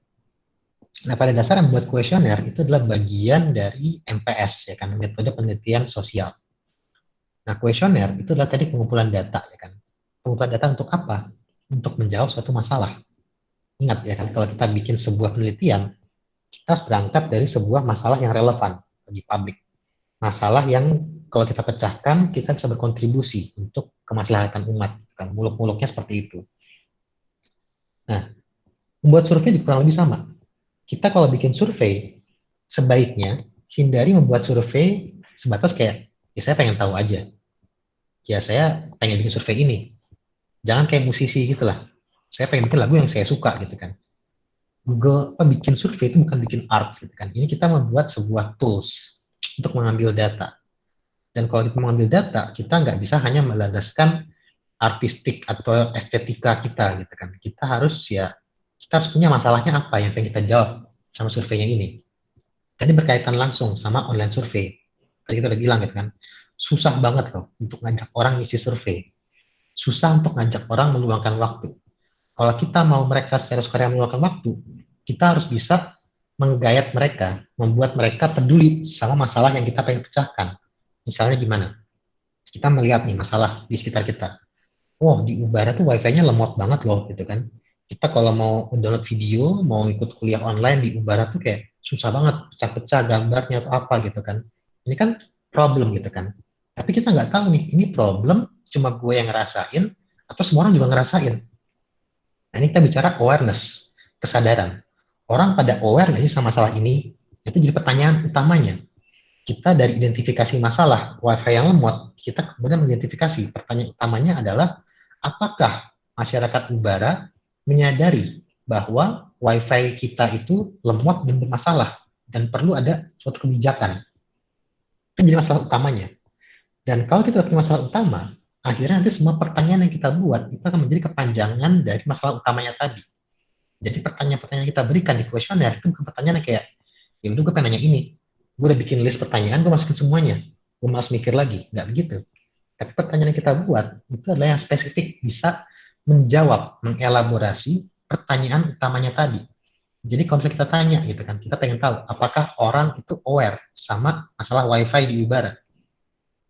Nah, pada dasarnya membuat kuesioner itu adalah bagian dari MPS ya kan, metode penelitian sosial. Nah, kuesioner itu adalah tadi pengumpulan data ya kan. Pengumpulan data untuk apa? Untuk menjawab suatu masalah. Ingat ya kan, kalau kita bikin sebuah penelitian, kita harus berangkat dari sebuah masalah yang relevan bagi publik. Masalah yang kalau kita pecahkan, kita bisa berkontribusi untuk kemaslahatan umat. Kan? Muluk-muluknya seperti itu. Nah, membuat survei juga kurang lebih sama. Kita kalau bikin survei, sebaiknya hindari membuat survei sebatas kayak, ya saya pengen tahu aja. Ya saya pengen bikin survei ini. Jangan kayak musisi gitu lah. Saya pengen bikin lagu yang saya suka gitu kan. Google bikin survei itu bukan bikin art gitu kan. Ini kita membuat sebuah tools untuk mengambil data. Dan kalau kita mengambil data, kita nggak bisa hanya melandaskan artistik atau estetika kita gitu kan. Kita harus punya masalahnya apa yang pengen kita jawab sama surveinya ini. Jadi berkaitan langsung sama online survei. Tadi kita udah bilang gitu kan, susah banget loh untuk ngajak orang ngisi survei. Susah untuk ngajak orang meluangkan waktu. Kalau kita mau mereka secara sukarela meluangkan waktu, kita harus bisa menggayat mereka, membuat mereka peduli sama masalah yang kita pengen pecahkan. Misalnya gimana? Kita melihat nih masalah di sekitar kita. Oh, di Ubara tuh wifi-nya lemot banget loh, gitu kan. Kita kalau mau download video, mau ikut kuliah online di Ubara tuh kayak susah banget, pecah-pecah gambarnya atau apa gitu kan. Ini kan problem gitu kan. Tapi kita nggak tahu nih, ini problem cuma gue yang ngerasain, atau semua orang juga ngerasain. Nah, ini kita bicara awareness, kesadaran. Orang pada aware nggak sih sama masalah ini? Itu jadi pertanyaan utamanya. Kita dari identifikasi masalah wifi yang lemot, kita kemudian mengidentifikasi. Pertanyaan utamanya adalah, apakah masyarakat Ubara menyadari bahwa wifi kita itu lemot dan bermasalah dan perlu ada suatu kebijakan? Itu jadi masalah utamanya. Dan kalau kita punya masalah utama, akhirnya nanti semua pertanyaan yang kita buat itu akan menjadi kepanjangan dari masalah utamanya tadi. Jadi pertanyaan-pertanyaan yang kita berikan di kuesioner itu bukan pertanyaan yang kayak, ya udah gue pengen nanya ini, gue udah bikin list pertanyaan, gue masukin semuanya, gue malas mikir lagi, nggak begitu. Tapi pertanyaan yang kita buat itu adalah yang spesifik, bisa menjawab, mengelaborasi pertanyaan utamanya tadi. Jadi kalau misalnya kita tanya gitu kan, kita pengen tahu apakah orang itu aware sama masalah wifi di Ubara.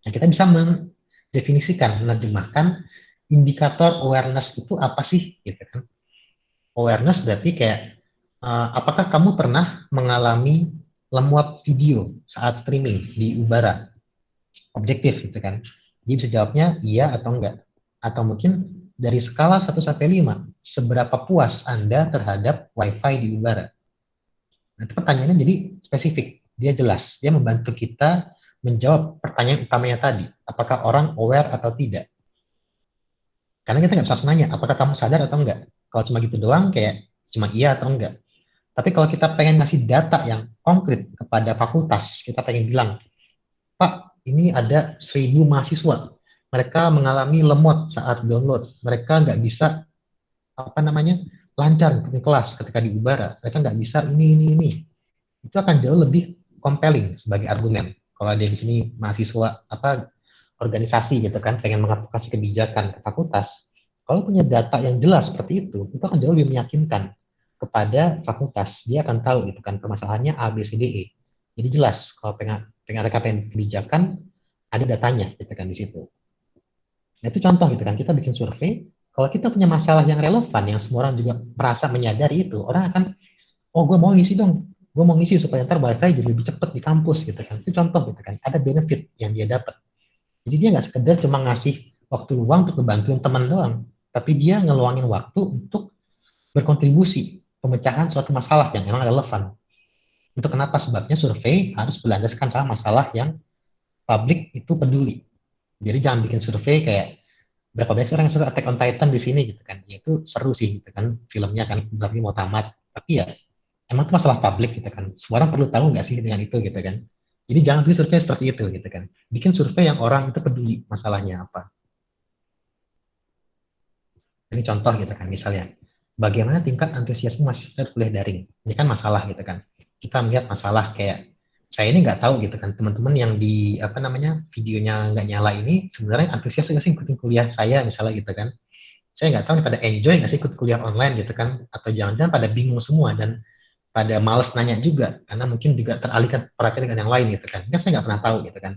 Nah, kita bisa mendefinisikan, menerjemahkan indikator awareness itu apa sih gitu kan. Awareness berarti kayak apakah kamu pernah mengalami lemot video saat streaming di Ubara? Objektif gitu kan. Dia bisa jawabnya iya atau enggak. Atau mungkin dari skala 1 sampai 5, seberapa puas Anda terhadap wifi di Ubara? Nah, itu pertanyaannya jadi spesifik. Dia jelas. Dia membantu kita menjawab pertanyaan utamanya tadi. Apakah orang aware atau tidak? Karena kita nggak bisa langsung nanya, apakah kamu sadar atau enggak? Kalau cuma gitu doang, kayak cuma iya atau enggak. Tapi kalau kita pengen ngasih data yang konkret kepada fakultas, kita pengen bilang, Pak, ini ada 1.000 mahasiswa. Mereka mengalami lemot saat download. Mereka nggak bisa apa namanya lancar ke kelas ketika di Ubara. Mereka nggak bisa ini. Itu akan jauh lebih compelling sebagai argumen. Kalau ada di sini mahasiswa apa organisasi gitu kan pengen mengadvokasi kebijakan ke fakultas, kalau punya data yang jelas seperti itu akan jauh lebih meyakinkan kepada fakultas. Dia akan tahu itu kan permasalahannya A, B, C, D, E. Jadi jelas kalau pengen rekapan kebijakan ada datanya gitu kan di situ. Nah, itu contoh gitu kan kita bikin survei. Kalau kita punya masalah yang relevan yang semua orang juga merasa menyadari itu, orang akan oh gue mau ngisi dong, gue mau ngisi supaya ntar wifi jadi lebih cepat di kampus gitu kan. Itu contoh gitu kan, ada benefit yang dia dapat. Jadi dia nggak sekedar cuma ngasih waktu luang untuk ngebantuin teman doang, tapi dia ngeluangin waktu untuk berkontribusi pemecahan suatu masalah yang memang relevan. Itu kenapa sebabnya survei harus berlandaskan sama masalah yang publik itu peduli. Jadi jangan bikin survei kayak berapa banyak orang yang suka Attack on Titan di sini gitu kan. Ya, itu seru sih gitu kan filmnya kan berarti mau tamat. Tapi ya emang itu masalah publik gitu kan. Semua orang perlu tahu nggak sih dengan itu gitu kan. Jadi jangan bikin survei seperti itu gitu kan. Bikin survei yang orang itu peduli masalahnya apa. Ini contoh gitu kan misalnya. Bagaimana tingkat antusiasme mahasiswa kuliah daring? Ini kan masalah gitu kan. Kita melihat masalah kayak saya ini nggak tahu gitu kan teman-teman yang di apa namanya videonya nggak nyala ini sebenarnya antusias nggak sih ikutin kuliah saya misalnya gitu kan. Saya nggak tahu nih pada enjoy nggak sih ikut kuliah online gitu kan atau jangan-jangan pada bingung semua dan pada males nanya juga karena mungkin juga teralihkan perhatian dengan yang lain gitu kan. Kan saya nggak pernah tahu gitu kan.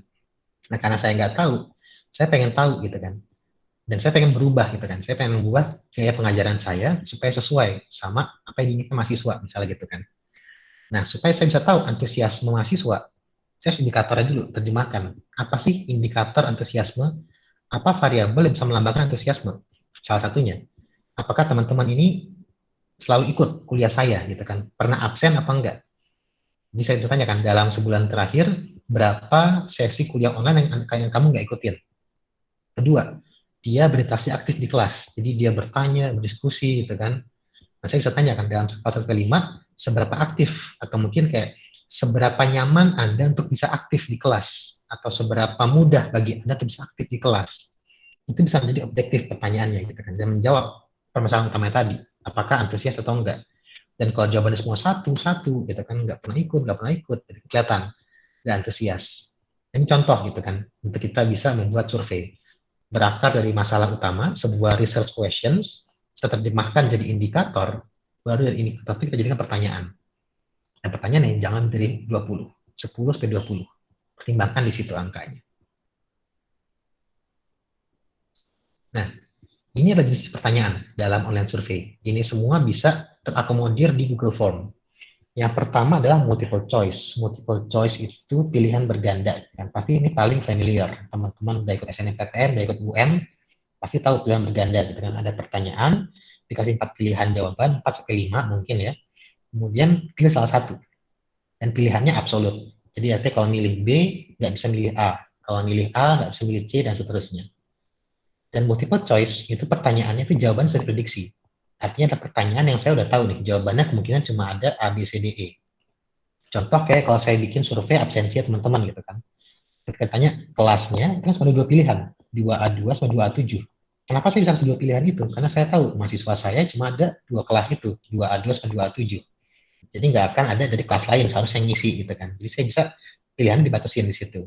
Nah karena saya nggak tahu, saya pengen tahu gitu kan. Dan saya pengen berubah gitu kan. Saya pengen membuat gaya pengajaran saya supaya sesuai sama apa yang diinginkan mahasiswa misalnya gitu kan. Nah supaya saya bisa tahu antusiasme mahasiswa, saya harus indikatornya dulu terjemahkan. Apa sih indikator antusiasme? Apa variabel yang bisa melambangkan antusiasme? Salah satunya, apakah teman-teman ini selalu ikut kuliah saya gitu kan? Pernah absen apa enggak? Jadi saya bertanyakan dalam sebulan terakhir berapa sesi kuliah online yang kamu nggak ikutin. Kedua, dia berinteraksi aktif di kelas. Jadi dia bertanya, berdiskusi gitu kan. Nah, saya bisa tanyakan dalam pasal kelima seberapa aktif atau mungkin kayak seberapa nyaman Anda untuk bisa aktif di kelas atau seberapa mudah bagi Anda untuk bisa aktif di kelas. Itu bisa menjadi objektif pertanyaannya gitu kan dan menjawab permasalahan utama tadi. Apakah antusias atau enggak? Dan kalau jawabannya semua satu gitu kan nggak pernah ikut, jadi kelihatan nggak antusias. Ini contoh gitu kan untuk kita bisa membuat survei berakar dari masalah utama, sebuah research questions, kita terjemahkan jadi indikator, baru dari indikator itu kita jadikan pertanyaan. Dan pertanyaan yang jangan dari 20, 10 sampai 20. Pertimbangkan di situ angkanya. Nah, ini adalah jenis pertanyaan dalam online survei. Ini semua bisa terakomodir di Google Form. Yang pertama adalah multiple choice. Multiple choice itu pilihan berganda. Kan? Pasti ini paling familiar. Teman-teman udah ikut SNMPTN, udah ikut UN, pasti tahu pilihan berganda. Gitu kan? Ada pertanyaan, dikasih 4 pilihan jawaban, 4 sampai 5 mungkin ya. Kemudian pilih salah satu. Dan pilihannya absolut. Jadi artinya kalau milih B, nggak bisa milih A. Kalau milih A, nggak bisa milih C, dan seterusnya. Dan multiple choice, itu pertanyaannya itu jawaban sudah prediksi. Artinya ada pertanyaan yang saya udah tahu nih, jawabannya kemungkinan cuma ada A, B, C, D, E. Contoh kayak kalau saya bikin survei absensi teman-teman gitu kan. Ketika tanya kelasnya, itu kan cuma ada 2 pilihan, 2A2 sama 2A7. Kenapa saya bisa kasih 2 pilihan itu? Karena saya tahu mahasiswa saya cuma ada 2 kelas itu, 2A2 sama 2A7. Jadi nggak akan ada dari kelas lain seharusnya ngisi gitu kan. Jadi saya bisa pilihan dibatasin di situ.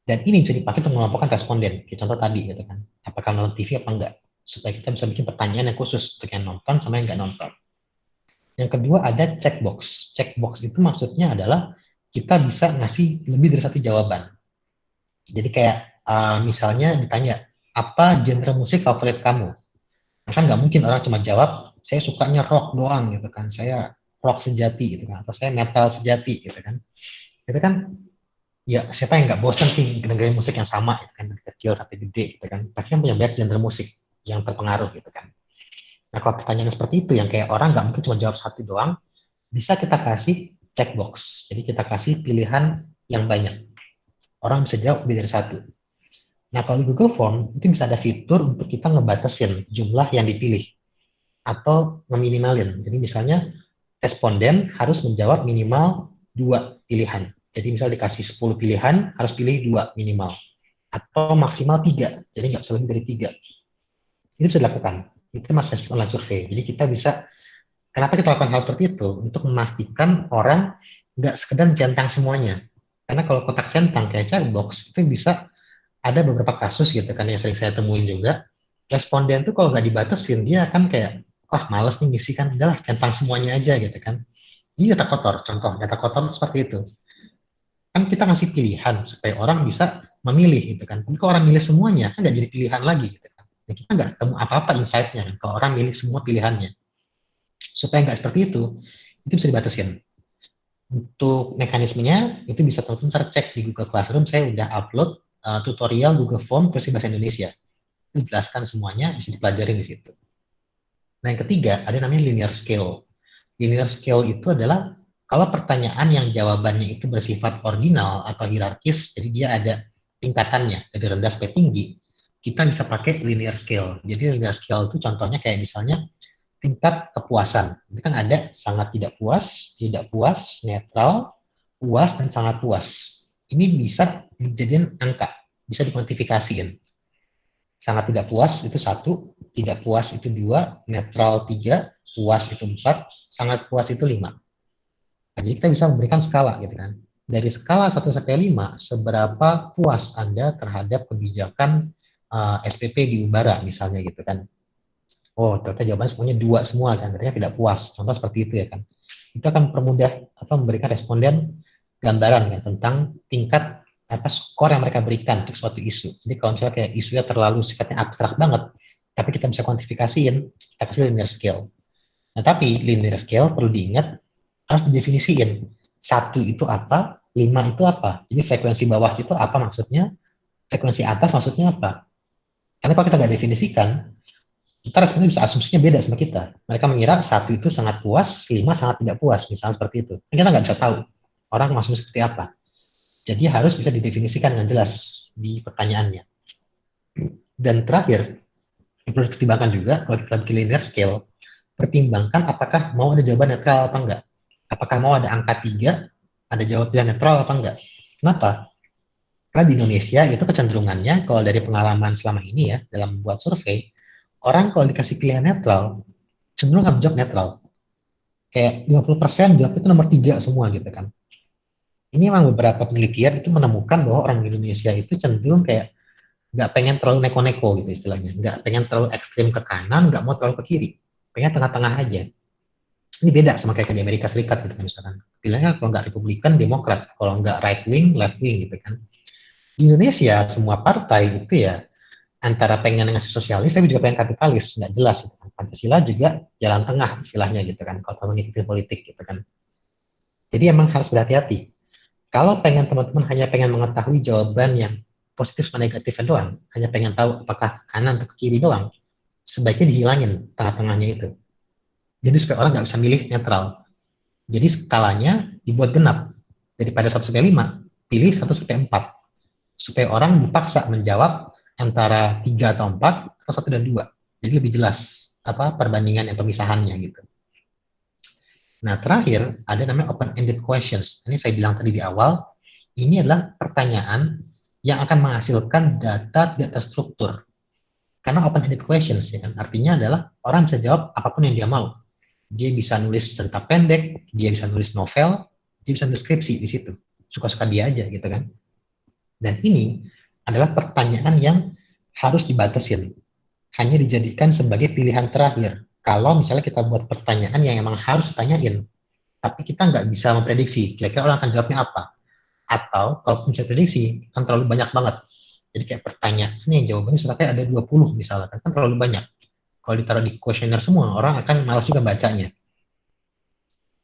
Dan ini bisa dipakai untuk mengelompokkan responden. Kayak contoh tadi gitu kan. Apakah nonton TV apa enggak? Supaya kita bisa bikin pertanyaan yang khusus untuk yang nonton sama yang nggak nonton. Yang kedua ada checkbox. Checkbox itu maksudnya adalah kita bisa ngasih lebih dari satu jawaban. Jadi kayak misalnya ditanya, apa genre musik favorit kamu? Nah, kan nggak mungkin orang cuma jawab, saya sukanya rock doang gitu kan, saya rock sejati gitu kan, atau saya metal sejati gitu kan. Itu kan, ya siapa yang nggak bosan sih dengerin musik yang sama gitu kan, dari kecil sampai gede gitu kan. Pasti kan punya banyak genre musik yang terpengaruh gitu kan. Nah kalau pertanyaan seperti itu, yang kayak orang nggak mungkin cuma jawab satu doang, bisa kita kasih checkbox. Jadi kita kasih pilihan yang banyak. Orang bisa jawab lebih dari satu. Nah, kalau di Google Form, itu bisa ada fitur untuk kita ngebatasin jumlah yang dipilih atau ngeminimalin. Jadi misalnya responden harus menjawab minimal 2 pilihan. Jadi misalnya dikasih 10 pilihan, harus pilih 2 minimal. Atau maksimal 3, jadi nggak bisa lebih dari 3. Itu bisa dilakukan. Itu masuk spesifik online survei. Jadi kita bisa, kenapa kita lakukan hal seperti itu? Untuk memastikan orang nggak sekedar centang semuanya. Karena kalau kotak centang kayak checkbox, itu bisa ada beberapa kasus gitu kan yang sering saya temuin juga, responden tuh kalau nggak dibatasin dia akan kayak, wah males nih ngisi kan, udahlah centang semuanya aja gitu kan. Ini data kotor, contoh data kotor seperti itu. Kan kita ngasih pilihan supaya orang bisa memilih gitu kan. Tapi kalau orang milih semuanya kan nggak jadi pilihan lagi gitu kan. Nah, kita nggak ketemu apa-apa insight-nya kan, kalau orang milih semua pilihannya. Supaya nggak seperti itu bisa dibatasin. Untuk mekanismenya itu bisa teman-teman tercek di Google Classroom. Saya udah upload tutorial Google Form versi bahasa Indonesia. Dijelaskan semuanya, bisa dipelajarin di situ. Nah, yang ketiga, ada namanya linear scale. Linear scale itu adalah kalau pertanyaan yang jawabannya itu bersifat ordinal atau hierarkis, jadi dia ada tingkatannya, dari rendah sampai tinggi, kita bisa pakai linear scale. Jadi linear scale itu contohnya kayak misalnya tingkat kepuasan. Itu kan ada sangat tidak puas, netral, puas, dan sangat puas. Ini bisa dijadikan angka, bisa dikuantifikasikan. Sangat tidak puas itu 1, tidak puas itu 2, netral 3, puas itu 4, sangat puas itu 5. Nah, jadi kita bisa memberikan skala gitu kan. Dari skala 1 sampai 5, seberapa puas Anda terhadap kebijakan SPP di Ubara misalnya gitu kan. Oh, ternyata jawabannya semuanya 2 semua kan, ternyata tidak puas. Contoh seperti itu ya kan. Itu akan mempermudah atau memberikan responden gambaran ya, tentang tingkat skor yang mereka berikan untuk suatu isu. Jadi kalau misalnya kayak isunya terlalu sifatnya abstrak banget, tapi kita bisa kuantifikasiin, kita kasih linear scale. Nah, tapi linear scale perlu diingat, harus didefinisiin. 1 itu apa, 5 itu apa. Jadi frekuensi bawah itu apa maksudnya, frekuensi atas maksudnya apa. Karena kalau kita nggak definisikan, kita responnya bisa asumsinya beda sama kita. Mereka mengira 1 itu sangat puas, 5 sangat tidak puas, misalnya seperti itu. Kita nggak bisa tahu orang maksudnya seperti apa. Jadi harus bisa didefinisikan dengan jelas di pertanyaannya. Dan terakhir, yang perlu dipertimbangkan juga kalau kita bikin linear scale, pertimbangkan apakah mau ada jawaban netral apa enggak. Apakah mau ada angka 3, ada jawaban netral apa enggak. Kenapa? Karena di Indonesia itu kecenderungannya, kalau dari pengalaman selama ini ya, dalam membuat survei, orang kalau dikasih pilihan netral, cenderung akan menjawab netral. Kayak 50% jawab itu nomor 3 semua gitu kan. Ini memang beberapa penelitian itu menemukan bahwa orang Indonesia itu cenderung kayak nggak pengen terlalu neko-neko gitu istilahnya, nggak pengen terlalu ekstrim ke kanan, nggak mau terlalu ke kiri, pengen tengah-tengah aja. Ini beda sama kayak di Amerika Serikat gitu kan misalkan. Pilihannya kalau nggak Republikan, Demokrat, kalau nggak right wing, left wing gitu kan. Di Indonesia semua partai itu ya antara pengen ngasih sosialis tapi juga pengen kapitalis, nggak jelas gitu kan. Pancasila juga jalan tengah istilahnya gitu kan, kalau mengikuti politik gitu kan. Jadi emang harus berhati-hati. Kalau pengen teman-teman hanya pengen mengetahui jawaban yang positif dan negatifnya doang, hanya pengen tahu apakah kanan atau ke kiri doang, sebaiknya dihilangin tengah-tengahnya itu. Jadi supaya orang nggak bisa milih netral. Jadi skalanya dibuat genap. Daripada 1 sampai 5, pilih 1 sampai 4. Supaya orang dipaksa menjawab antara 3 atau 4, atau 1 dan 2. Jadi lebih jelas apa perbandingan yang pemisahannya gitu. Nah, terakhir ada namanya open-ended questions. Ini saya bilang tadi di awal, ini adalah pertanyaan yang akan menghasilkan data tidak terstruktur. Karena open-ended questions, ya kan, artinya adalah orang bisa jawab apapun yang dia mau. Dia bisa nulis cerita pendek, dia bisa nulis novel, dia bisa nulis skripsi di situ. Suka-suka dia aja gitu kan. Dan ini adalah pertanyaan yang harus dibatasin. Hanya dijadikan sebagai pilihan terakhir. Kalau misalnya kita buat pertanyaan yang emang harus ditanyain, tapi kita nggak bisa memprediksi kira-kira orang akan jawabnya apa. Atau kalau bisa prediksi, kan terlalu banyak banget. Jadi kayak pertanyaan yang jawabannya misalnya ada 20 misalnya, kan terlalu banyak. Kalau ditaruh di kuesioner semua, orang akan malas juga bacanya.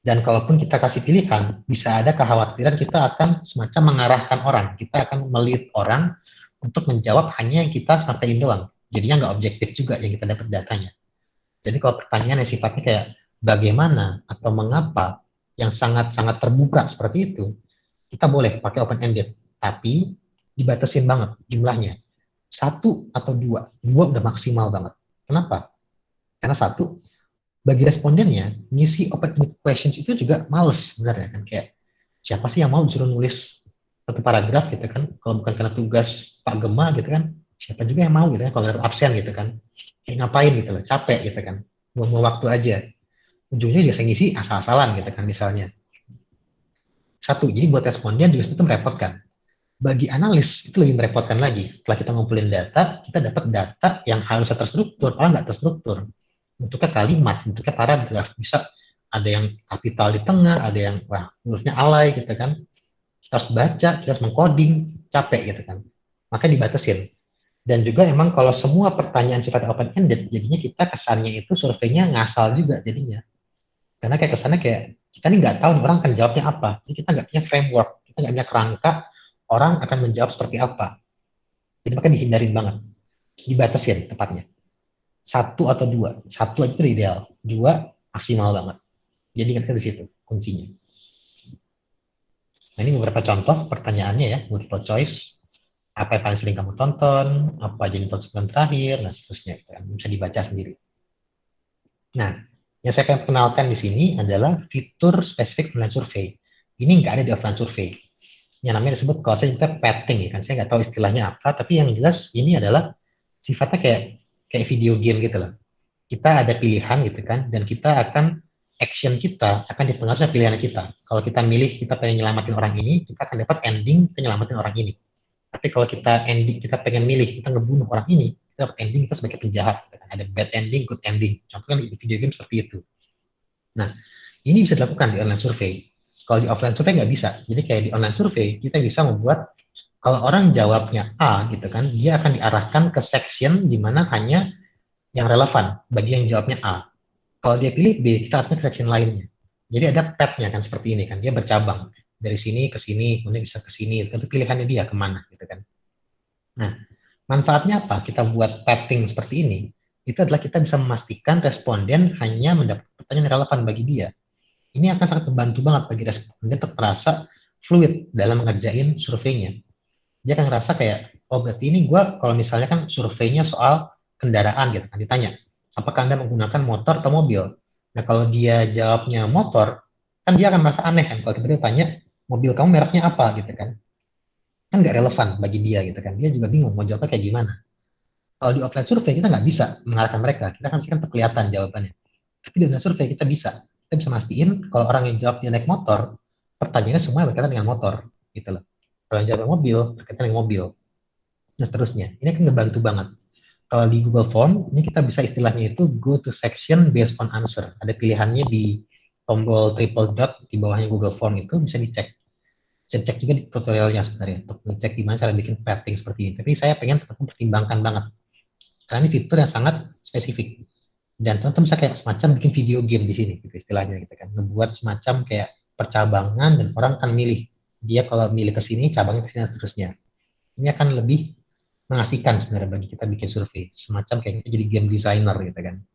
Dan kalaupun kita kasih pilihan, bisa ada kekhawatiran kita akan semacam mengarahkan orang. Kita akan melihat orang untuk menjawab hanya yang kita sampaikan doang. Jadinya nggak objektif juga yang kita dapat datanya. Jadi kalau pertanyaan yang sifatnya kayak bagaimana atau mengapa yang sangat-sangat terbuka seperti itu, kita boleh pakai open-ended. Tapi dibatasin banget jumlahnya. Satu atau dua. Dua udah maksimal banget. Kenapa? Karena satu, bagi respondennya, ngisi open-ended questions itu juga males sebenarnya kan. Kayak siapa sih yang mau disuruh nulis satu paragraf gitu kan, kalau bukan karena tugas Pak Gema gitu kan, siapa juga yang mau gitu kan, kalau ada absen gitu kan, ngapain gitu loh, capek gitu kan, buang waktu aja, ujungnya juga saya ngisi asal-asalan gitu kan misalnya. Satu, jadi buat responden juga itu merepotkan. Bagi analis itu lebih merepotkan lagi. Setelah kita ngumpulin data, kita dapat data yang harusnya terstruktur, malah nggak terstruktur. Bentuknya kalimat, bentuknya paragraf, bisa ada yang kapital di tengah, ada yang wah hurufnya alay gitu kan. Kita harus baca, kita harus mengcoding, capek gitu kan. Makanya dibatasin. Dan juga emang kalau semua pertanyaan sifatnya open ended, jadinya kita kesannya itu surveinya ngasal juga jadinya. Karena kayak kesannya kayak kita nih nggak tahu orang akan jawabnya apa. Jadi kita nggak punya framework, kita nggak punya kerangka orang akan menjawab seperti apa. Jadi makanya dihindarin banget, dibatasin tepatnya. Satu atau dua, satu aja itu ideal, dua maksimal banget. Jadi kita di situ kuncinya. Nah ini beberapa contoh pertanyaannya ya, multiple choice. Apa yang paling sering kamu tonton, apa jadi tontonan terakhir, dan seterusnya. Bisa dibaca sendiri. Nah, yang saya pengen kenalkan di sini adalah fitur spesifik online survei. Ini nggak ada di offline survei. Yang namanya disebut kalau saya kita petting ya kan, saya nggak tahu istilahnya apa, tapi yang jelas ini adalah sifatnya kayak video game gitu loh. Kita ada pilihan gitu kan, dan kita akan action kita akan dipengaruhi oleh pilihan kita. Kalau kita milih kita pengen nyelamatin orang ini, kita akan dapat ending penyelamatin orang ini. Tapi kalau kita ending kita pengen milih kita ngebunuh orang ini, kita dapat ending kita sebagai penjahat. Ada bad ending, good ending. Contoh kan di video game seperti itu. Nah, ini bisa dilakukan di online survei. Kalau di offline survei nggak bisa. Jadi kayak di online survei kita bisa membuat kalau orang jawabnya A gitu kan, dia akan diarahkan ke section di mana hanya yang relevan bagi yang jawabnya A. Kalau dia pilih B, kita arahkan ke section lainnya. Jadi ada path-nya kan seperti ini kan, dia bercabang dari sini ke sini, kemudian bisa ke sini, tentu pilihannya dia kemana gitu kan. Nah, manfaatnya apa? Kita buat pathing seperti ini. Itu adalah kita bisa memastikan responden hanya mendapat pertanyaan yang relevan bagi dia. Ini akan sangat membantu banget bagi responden untuk merasa fluid dalam mengerjain surveinya. Dia akan ngerasa kayak, oh berarti ini gue kalau misalnya kan surveinya soal kendaraan gitu kan, ditanya, apakah Anda menggunakan motor atau mobil? Nah kalau dia jawabnya motor, kan dia akan merasa aneh kan, kalau tiba-tiba tanya, mobil kamu mereknya apa gitu kan nggak relevan bagi dia gitu kan, dia juga bingung mau jawabnya kayak gimana. Kalau di offline survei kita nggak bisa mengarahkan mereka, kita kan kan kelihatan jawabannya. Tapi di online survei kita bisa mastiin kalau orang yang jawabnya naik motor, pertanyaannya semua berkaitan dengan motor gitu loh. Kalau yang jawab mobil, berkaitan dengan mobil. Dan seterusnya. Ini akan ngebantu banget. Kalau di Google Form, ini kita bisa istilahnya itu go to section based on answer. Ada pilihannya di tombol triple dot di bawahnya Google Form itu bisa dicek. Bisa dicek juga di tutorialnya sebenarnya untuk ngecek gimana cara bikin pathing seperti ini. Tapi saya pengen tetap mempertimbangkan banget. Karena ini fitur yang sangat spesifik. Dan teman-teman bisa kayak semacam bikin video game di sini gitu istilahnya gitu kan. Ngebuat semacam kayak percabangan dan orang akan milih. Dia kalau milih ke sini, cabangnya ke sini dan seterusnya. Ini akan lebih mengasihkan sebenarnya bagi kita bikin survei, semacam kayak kita jadi game designer gitu kan.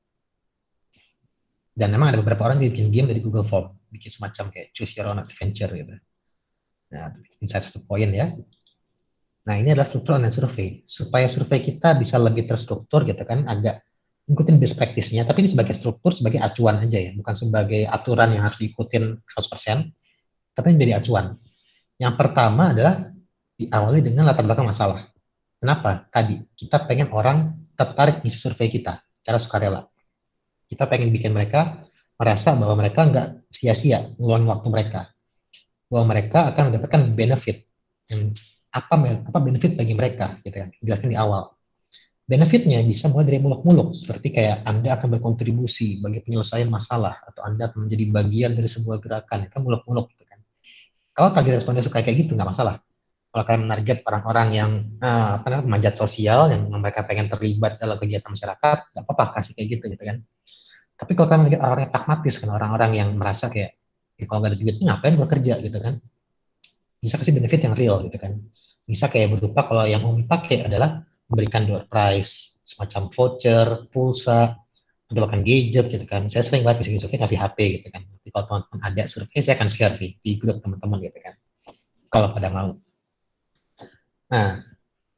Dan memang ada beberapa orang yang bikin game dari Google Form, bikin semacam kayak choose your own adventure gitu. Nah, insight satu poin ya. Nah, ini adalah struktur online survei. Supaya survei kita bisa lebih terstruktur gitu kan, agak ikutin best practice-nya, tapi ini sebagai struktur, sebagai acuan aja ya, bukan sebagai aturan yang harus diikutin 100%, tapi menjadi acuan. Yang pertama adalah diawali dengan latar belakang masalah. Kenapa? Tadi, kita pengen orang tertarik isi survei kita secara sukarela. Kita pengen bikin mereka merasa bahwa mereka nggak sia-sia ngeluangin waktu mereka. Bahwa mereka akan mendapatkan benefit. Apa benefit bagi mereka, gitu kan. Jelaskan di awal. Benefitnya bisa mulai dari muluk-muluk, seperti kayak Anda akan berkontribusi bagi penyelesaian masalah, atau Anda akan menjadi bagian dari sebuah gerakan, itu kan muluk-muluk gitu kan. Kalau target responden suka kayak gitu, nggak masalah. Kalau kalian menarget orang-orang yang apa namanya, pemanjat sosial, yang mereka pengen terlibat dalam kegiatan masyarakat, nggak apa-apa kasih kayak gitu kan. Tapi kalau kalian menarget orang-orang yang pragmatis, kan orang-orang yang merasa kayak, kalau nggak ada duitnya ngapain gue kerja gitu kan, bisa kasih benefit yang real gitu kan. Bisa kayak berupa, kalau yang Umi pakai adalah memberikan door prize, semacam voucher, pulsa, atau bahkan gadget gitu kan. Saya sering banget di survei kasih HP gitu kan. Jadi kalau teman-teman ada survei, saya akan share sih di grup teman-teman gitu kan. Kalau pada mau. Nah,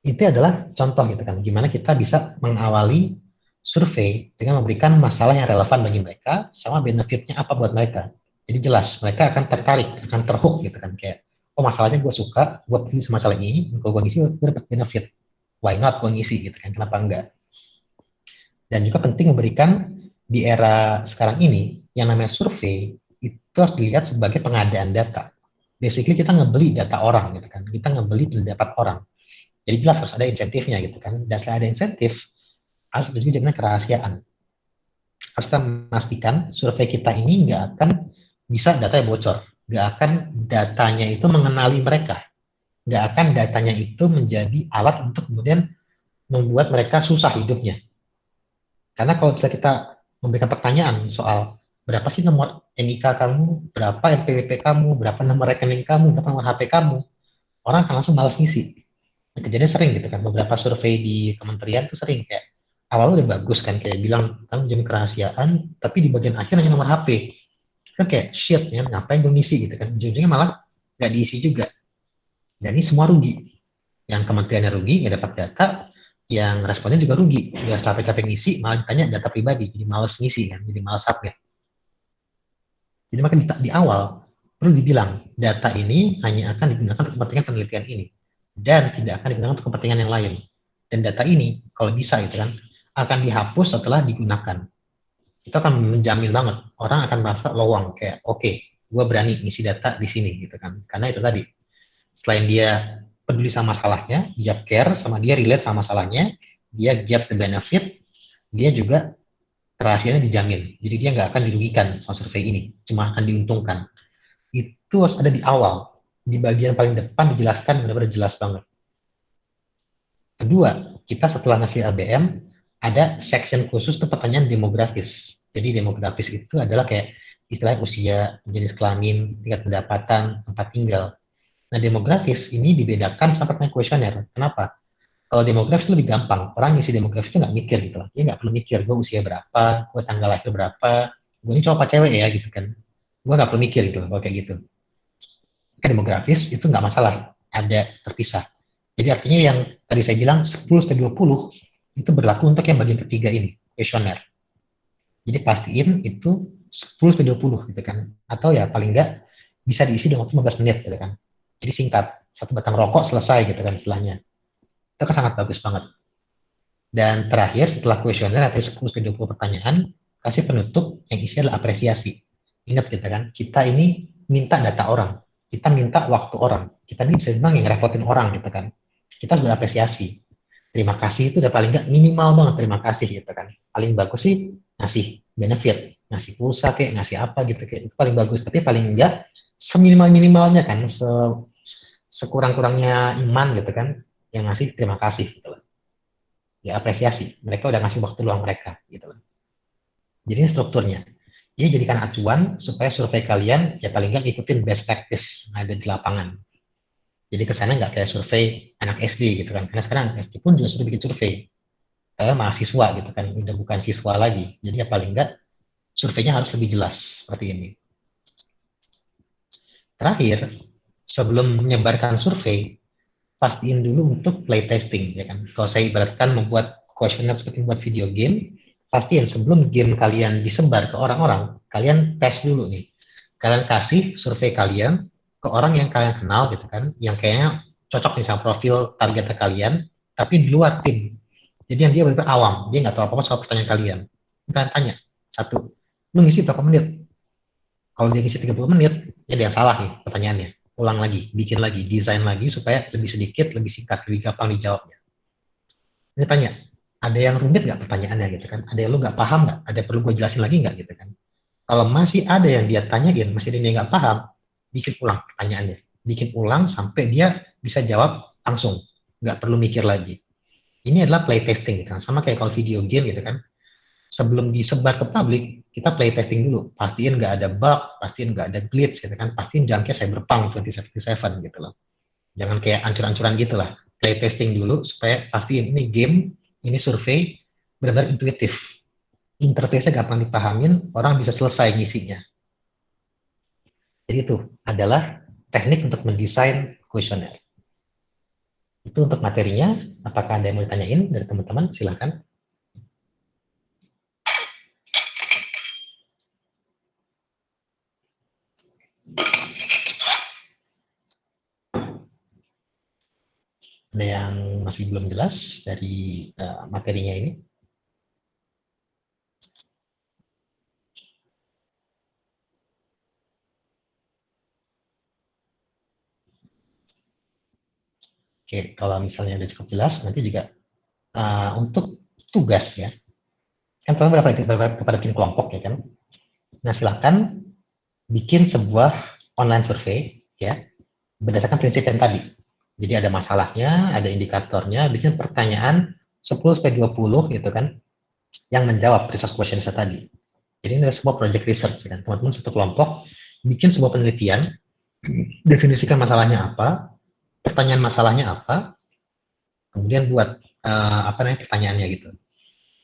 itu adalah contoh gitu kan. Gimana kita bisa mengawali survei dengan memberikan masalah yang relevan bagi mereka, sama benefitnya apa buat mereka. Jadi jelas, mereka akan tertarik, akan terhook gitu kan. Kayak, oh masalahnya gue suka, gue pilih masalah ini, kalau gue ngisi gue dapat benefit. Why not gue ngisi gitu kan, kenapa enggak. Dan juga penting memberikan di era sekarang ini, yang namanya survei, itu harus dilihat sebagai pengadaan data. Basically kita ngebeli data orang gitu kan, kita ngebeli pendapat orang. Jadi jelas harus ada insentifnya gitu kan. Dan setelah ada insentif, harus ada juga jaminan kerahasiaan. Harus kita memastikan survei kita ini nggak akan bisa datanya bocor. Nggak akan datanya itu mengenali mereka. Nggak akan datanya itu menjadi alat untuk kemudian membuat mereka susah hidupnya. Karena kalau misalnya kita memberikan pertanyaan soal berapa sih nomor NIK kamu, berapa NPWP kamu, berapa nomor rekening kamu, berapa nomor HP kamu, orang akan langsung malas ngisi. Kejadian sering gitu kan, beberapa survei di kementerian tuh sering kayak awalnya udah bagus kan, kayak bilang kamu jamin kerahasiaan, tapi di bagian akhir hanya nomor HP. Kan kayak shit ya, ngapain gue ngisi gitu kan, ujung-ujungnya malah nggak diisi juga. Dan ini semua rugi, yang kementeriannya rugi nggak dapat data, yang responnya juga rugi, udah capek-capek ngisi malah ditanya data pribadi, jadi males ngisi kan, jadi males submit. Jadi maka di awal perlu dibilang data ini hanya akan digunakan untuk kepentingan penelitian ini, dan tidak akan digunakan untuk kepentingan yang lain. Dan data ini kalau bisa gitu kan akan dihapus setelah digunakan. Itu akan menjamin banget orang akan merasa lowong, kayak oke, gue berani ngisi data di sini gitu kan. Karena itu tadi, selain dia peduli sama masalahnya, dia care sama, dia relate sama masalahnya, dia get the benefit, dia juga kerahasiaannya dijamin. Jadi dia nggak akan dirugikan sama survei ini, cuma akan diuntungkan. Itu harus ada di awal. Di bagian paling depan dijelaskan benar-benar jelas banget. Kedua, kita setelah ngasih LBM, ada section khusus untuk pertanyaan demografis. Jadi demografis itu adalah kayak istilah usia, jenis kelamin, tingkat pendapatan, tempat tinggal. Nah, demografis ini dibedakan sama pertanyaan kuesioner. Kenapa? Kalau demografis itu lebih gampang. Orang ngisi demografis itu nggak mikir gitu. Dia nggak perlu mikir, gue usia berapa, gue tanggal lahir berapa, gue ini cowok apa cewek ya gitu kan. Gue nggak perlu mikir gitu kalau kayak gitu. Demografis itu nggak masalah, ada terpisah. Jadi artinya yang tadi saya bilang 10-20 itu berlaku untuk yang bagian ketiga ini, kuesioner. Jadi pastiin itu 10-20 gitu kan. Atau ya paling nggak bisa diisi dalam waktu 15 menit gitu kan. Jadi singkat, satu batang rokok selesai gitu kan istilahnya. Itu kan sangat bagus banget. Dan terakhir setelah kuesioner ada 10-20 pertanyaan, kasih penutup yang isinya adalah apresiasi. Ingat kita kan, kita ini minta data orang, kita minta waktu orang, kita ini bisa bilang yang ngerepotin orang gitu kan. Kita harus berapresiasi. Terima kasih itu udah paling nggak minimal banget terima kasih gitu kan. Paling bagus sih ngasih benefit, ngasih pulsa kayak, ngasih apa gitu kayak, itu paling bagus. Tapi paling enggak seminimal-minimalnya kan, sekurang-kurangnya iman gitu kan, yang ngasih terima kasih gitu loh. Ya apresiasi, mereka udah ngasih waktu luang mereka gitu loh. Jadi ini strukturnya. Jadi jadikan acuan supaya survei kalian ya paling nggak ikutin best practice yang ada di lapangan. Jadi kesannya nggak kayak survei anak SD gitu kan, karena sekarang SD pun juga sudah bikin survei. Kayak mahasiswa gitu kan, udah bukan siswa lagi. Jadi ya paling nggak surveinya harus lebih jelas seperti ini. Terakhir, sebelum menyebarkan survei, pastiin dulu untuk playtesting ya kan. Kalau saya ibaratkan membuat kuesioner seperti membuat video game, pastiin sebelum game kalian disebar ke orang-orang, kalian tes dulu nih. Kalian kasih survei kalian ke orang yang kalian kenal gitu kan, yang kayaknya cocok nih sama profil target kalian, tapi di luar tim. Jadi yang dia benar-benar awam, dia nggak tahu apa-apa soal pertanyaan kalian. Kalian tanya, satu, lu ngisi berapa menit? Kalau dia ngisi 30 menit, ya dia salah nih pertanyaannya. Ulang lagi, bikin lagi, desain lagi supaya lebih sedikit, lebih singkat, lebih gampang dijawabnya. Ini tanya, ada yang rumit nggak pertanyaannya gitu kan? Ada yang lu nggak paham nggak? Ada yang perlu gue jelasin lagi nggak gitu kan? Kalau masih ada yang dia tanyain, masih ada yang dia nggak paham, bikin ulang pertanyaannya. Bikin ulang sampai dia bisa jawab langsung. Nggak perlu mikir lagi. Ini adalah playtesting gitu kan. Sama kayak kalau video game gitu kan. Sebelum disebar ke publik, kita playtesting dulu. Pastiin nggak ada bug, pastiin nggak ada glitch gitu kan. Pastiin jangan kayak Cyberpunk 2077 gitu loh. Jangan kayak ancur-ancuran gitu lah. Playtesting dulu supaya pastiin ini game, ini survei, benar-benar intuitif. Interface-nya gampang dipahamin, orang bisa selesai ngisinya. Jadi itu adalah teknik untuk mendesain kuesioner. Itu untuk materinya. Apakah ada yang mau ditanyain dari teman-teman? Silahkan. Ada yang masih belum jelas dari materinya ini? Oke, kalau misalnya udah cukup jelas, nanti juga untuk tugas ya. Kan teman pada bikin kelompok ya kan. Nah, silahkan bikin sebuah online survei ya berdasarkan prinsip yang tadi. Jadi ada masalahnya, ada indikatornya, bikin pertanyaan 10 sampai 20 gitu kan yang menjawab research question tadi. Jadi ini adalah sebuah project research kan. Teman-teman satu kelompok bikin sebuah penelitian, definisikan masalahnya apa, pertanyaan masalahnya apa, kemudian buat pertanyaannya gitu.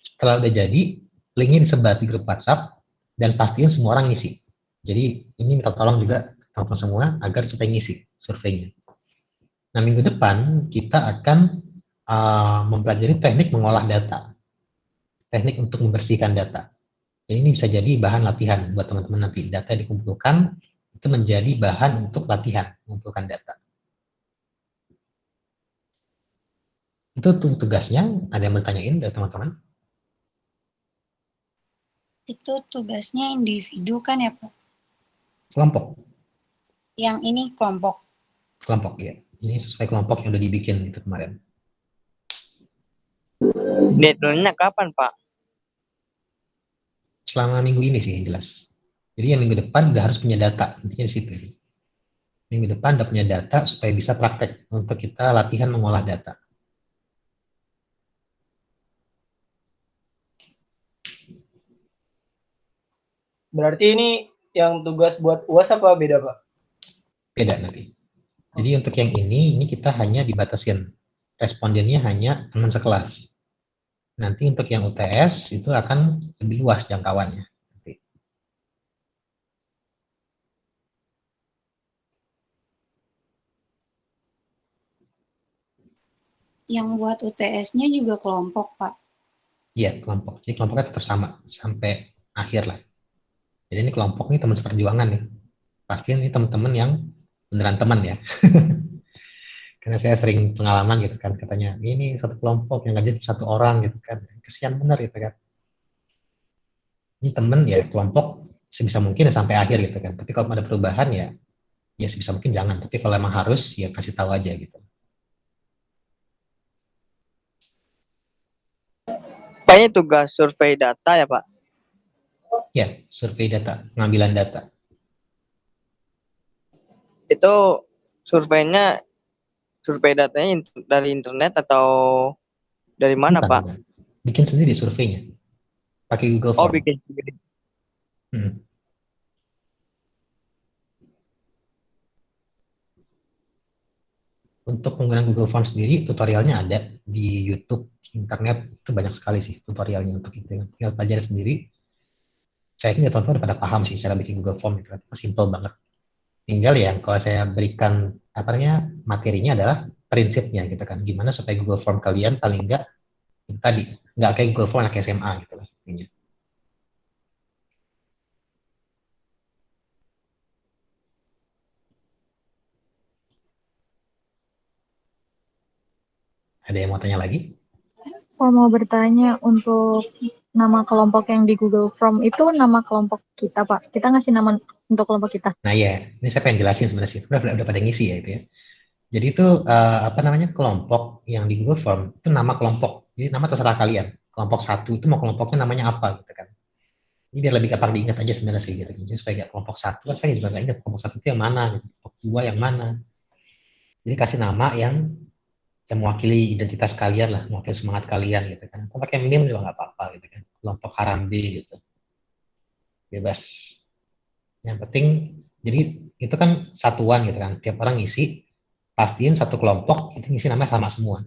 Setelah udah jadi, linknya disebar di grup WhatsApp dan pastiin semua orang ngisi. Jadi ini minta tolong juga teman-teman semua agar supaya ngisi surveinya. Nah, minggu depan kita akan mempelajari teknik mengolah data, teknik untuk membersihkan data. Jadi ini bisa jadi bahan latihan buat teman-teman nanti. Data yang dikumpulkan itu menjadi bahan untuk latihan mengumpulkan data. Itu tugasnya. Ada yang bertanyain dari teman-teman? Itu tugasnya individu kan ya Pak? Kelompok. Yang ini kelompok. Kelompok ya. Ini sesuai kelompok yang udah dibikin itu kemarin. Deadline-nya kapan, Pak? Selama minggu ini sih yang jelas. Jadi yang minggu depan udah harus punya data. Intinya di situ. Minggu depan udah punya data supaya bisa praktek untuk kita latihan mengolah data. Berarti ini yang tugas buat UAS apa beda, Pak? Beda nanti. Jadi untuk yang ini kita hanya dibatasin. Respondennya hanya teman sekelas. Nanti untuk yang UTS itu akan lebih luas jangkauannya. Yang buat UTS-nya juga kelompok Pak? Iya, kelompok. Jadi kelompoknya tetap sama sampai akhir lah. Jadi ini kelompok nih teman seperjuangan nih. Pasti ini teman-teman yang beneran teman ya. Karena saya sering pengalaman gitu kan, katanya ini satu kelompok yang gaji satu orang gitu kan. Kesian bener gitu kan. Ini temen ya kelompok sebisa mungkin ya sampai akhir gitu kan. Tapi kalau ada perubahan ya sebisa mungkin jangan. Tapi kalau emang harus ya kasih tahu aja gitu. Pak, ini tugas survei data ya, Pak? Ya, survei data, pengambilan data. Itu survei datanya dari internet atau dari mana, Bukan, Pak? bukan. Bikin sendiri surveinya. Pakai Google Oh, Form. bikin sendiri. Untuk penggunaan Google Form sendiri, tutorialnya ada di YouTube, internet, itu banyak sekali sih tutorialnya untuk itu. Tinggal pelajari sendiri. Saya yakin teman-teman udah pada paham sih cara bikin Google Form itu, simple banget. Tinggal ya, kalau saya berikan materinya adalah prinsipnya gitu kan. Gimana supaya Google Form kalian paling enggak itu tadi, enggak kayak Google Form anak SMA gitu lah intinya. Ada yang mau tanya lagi? Saya mau bertanya untuk nama kelompok yang di Google Form itu nama kelompok kita, Pak. Kita ngasih nama untuk kelompok kita. Nah ya, ini saya pengen jelasin sebenarnya sih. Udah pada ngisi ya itu ya. Jadi itu kelompok yang di Google Form itu nama kelompok. Jadi nama terserah kalian. Kelompok satu itu mau kelompoknya namanya apa gitu kan. Ini biar lebih gampang diingat aja sebenarnya sih gitu. Jadi supaya nggak kelompok satu kan saya juga nggak ingat kelompok satu itu yang mana, gitu. Kelompok dua yang mana. Jadi kasih nama yang mewakili identitas kalian lah, mewakili semangat kalian gitu kan. Atau pakai meme juga nggak apa-apa gitu kan. Kelompok Harambe gitu, bebas. Yang penting jadi itu kan satuan gitu kan. Tiap orang ngisi, pastiin satu kelompok itu ngisi namanya sama semua.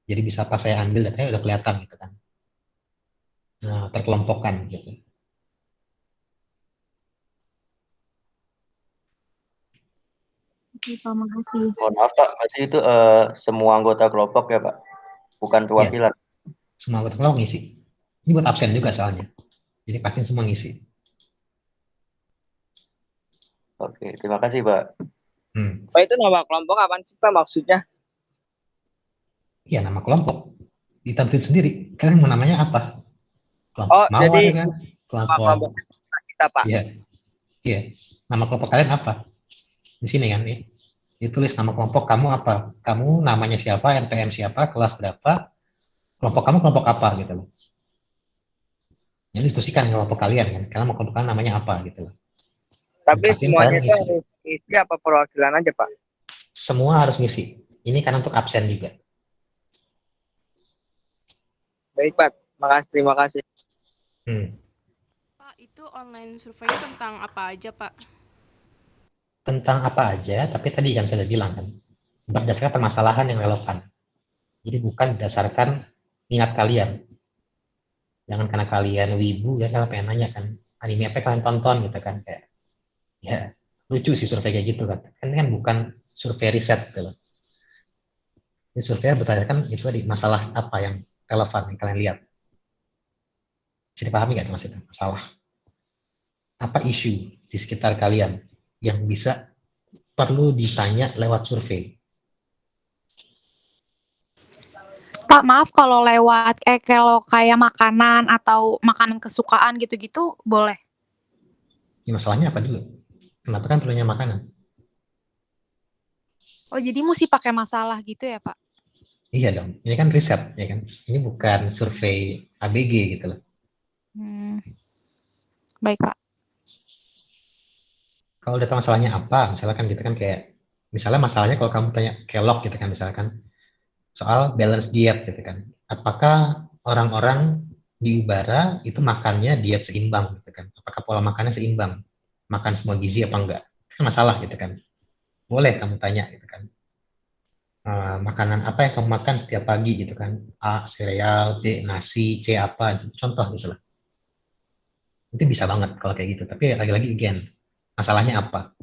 Jadi bisa pas saya ambil datanya udah kelihatan gitu kan. Nah, terkelompokkan gitu. Oke, Pak, makasih. Mohon maaf Pak, berarti itu semua anggota kelompok ya Pak, bukan perwakilan. Semua anggota kelompok ngisi. Ini buat absen juga soalnya. Jadi pastiin semua ngisi. Oke, terima kasih Pak. Pak, itu nama kelompok apaan sih Pak maksudnya? Iya, nama kelompok. Ditentuin sendiri. Kalian mau namanya apa? Kelompok Oh, mawar jadi kan? nama kelompok Kelompok, kita Pak. iya, iya. Nama kelompok kalian apa? Di sini kan nih. Ditulis nama kelompok kamu apa? Kamu namanya siapa? NPM siapa? Kelas berapa? Kelompok kamu kelompok apa gitu loh. Jadi diskusikan kelompok kalian kan. Karena mau kelompok kalian namanya apa gitu loh. Tapi Pastiin semuanya kalian itu ngisi. harus isi apa perwakilan aja Pak? Semua harus ngisi. Ini karena untuk absen juga. Baik Pak, makasih, terima kasih. Pak, itu online survei tentang apa aja, Pak? Tentang apa aja, tapi tadi yang saya bilang kan, berdasarkan permasalahan yang relevan. Jadi bukan berdasarkan minat kalian. Jangan karena kalian wibu ya kalian pengen nanya kan, anime apa yang kalian tonton gitu kan, kayak ya lucu sih survei kayak gitu kan. Kan bukan survei riset gitu loh. Ini survei berdasarkan itu tadi masalah apa yang relevan yang kalian lihat. Bisa dipahami nggak maksudnya? Masalah apa isu di sekitar kalian yang bisa perlu ditanya lewat survei. Pak, maaf kalau lewat kalau kayak makanan atau makanan kesukaan gitu-gitu boleh? Ini masalahnya apa dulu? Kenapa kan perlunya makanan? Oh, jadi mesti pakai masalah gitu ya, Pak? Iya dong, ini kan riset ya kan. Ini bukan survei ABG gitu loh. Baik, Pak. Kalau data masalahnya apa, misalkan gitu kan kayak, misalnya masalahnya kalau kamu tanya Kellogg gitu kan misalkan, soal balance diet gitu kan. Apakah orang-orang di Ubara itu makannya diet seimbang gitu kan? Apakah pola makannya seimbang? Makan semua gizi apa enggak? Itu kan masalah gitu kan. Boleh kamu tanya gitu kan. Makanan apa yang kamu makan setiap pagi gitu kan? A, sereal, B, nasi, C apa, contoh gitu lah. Itu bisa banget kalau kayak gitu. Tapi lagi-lagi again, masalahnya apa?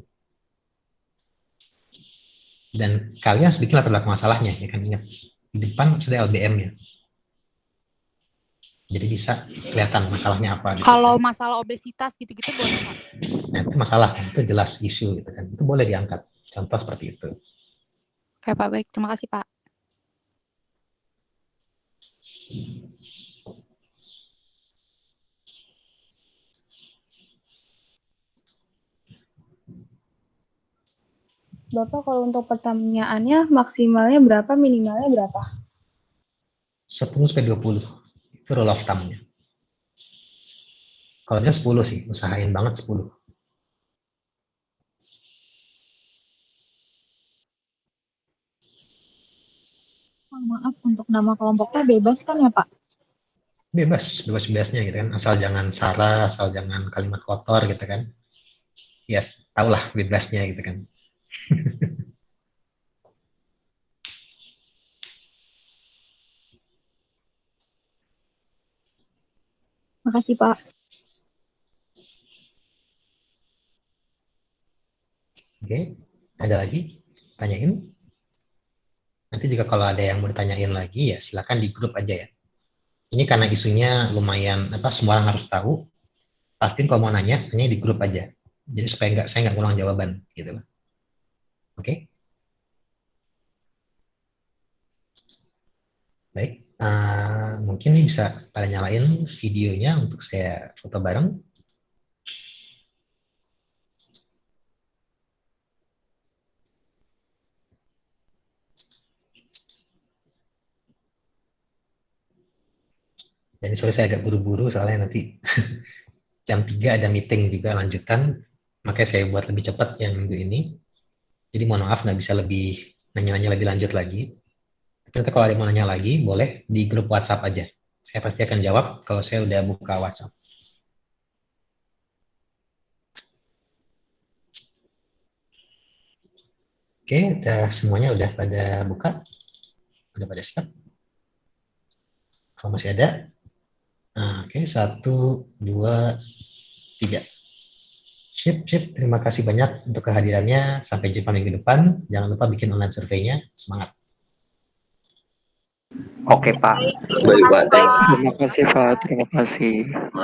Dan kalian harus bikin latar belakang masalahnya, ya kan? Ingat, di depan sudah LBM-nya. Jadi bisa kelihatan masalahnya apa. Gitu, Kalau kan? masalah obesitas gitu-gitu boleh, Pak? Nah, itu masalah, itu jelas isu gitu kan. Itu boleh diangkat. Contoh seperti itu. Oke, Pak. Baik. Terima kasih, Pak. Bapak kalau untuk pertanyaannya maksimalnya berapa, minimalnya berapa? 10-20. Itu rule of thumb-nya. Kalau dia 10 sih, usahain banget 10. Maaf, untuk nama kelompoknya bebas kan ya, Pak? Bebas-bebasnya gitu kan. Asal jangan sara, asal jangan kalimat kotor gitu kan. Ya, tahulah bebasnya gitu kan. Makasih, Pak. Oke, ada lagi? Tanyain. Nanti juga kalau ada yang mau ditanyain lagi ya silakan di grup aja ya. Ini karena isunya lumayan apa semua orang harus tahu. Pastiin kalau mau nanya, tanya di grup aja. Jadi supaya saya nggak ngulang jawaban gitu loh. Oke? Baik. Mungkin ini bisa pada nyalain videonya untuk saya foto bareng. Dan sore saya agak buru-buru soalnya nanti jam 3 ada meeting juga lanjutan, makanya saya buat lebih cepat yang minggu ini. Jadi mohon maaf nggak bisa lebih nanya-nanya lebih lanjut lagi. Tapi nanti kalau ada yang mau nanya lagi, boleh di grup WhatsApp aja. Saya pasti akan jawab kalau saya udah buka WhatsApp. Oke, semuanya udah pada buka? Udah pada siap? Kalau masih ada? Nah, oke, 1, 2, 3. Sip. Terima kasih banyak untuk kehadirannya. Sampai jumpa minggu depan. Jangan lupa bikin online surveinya. Semangat. Oke, Pak. Baik, Pak. Terima kasih Pak, terima kasih.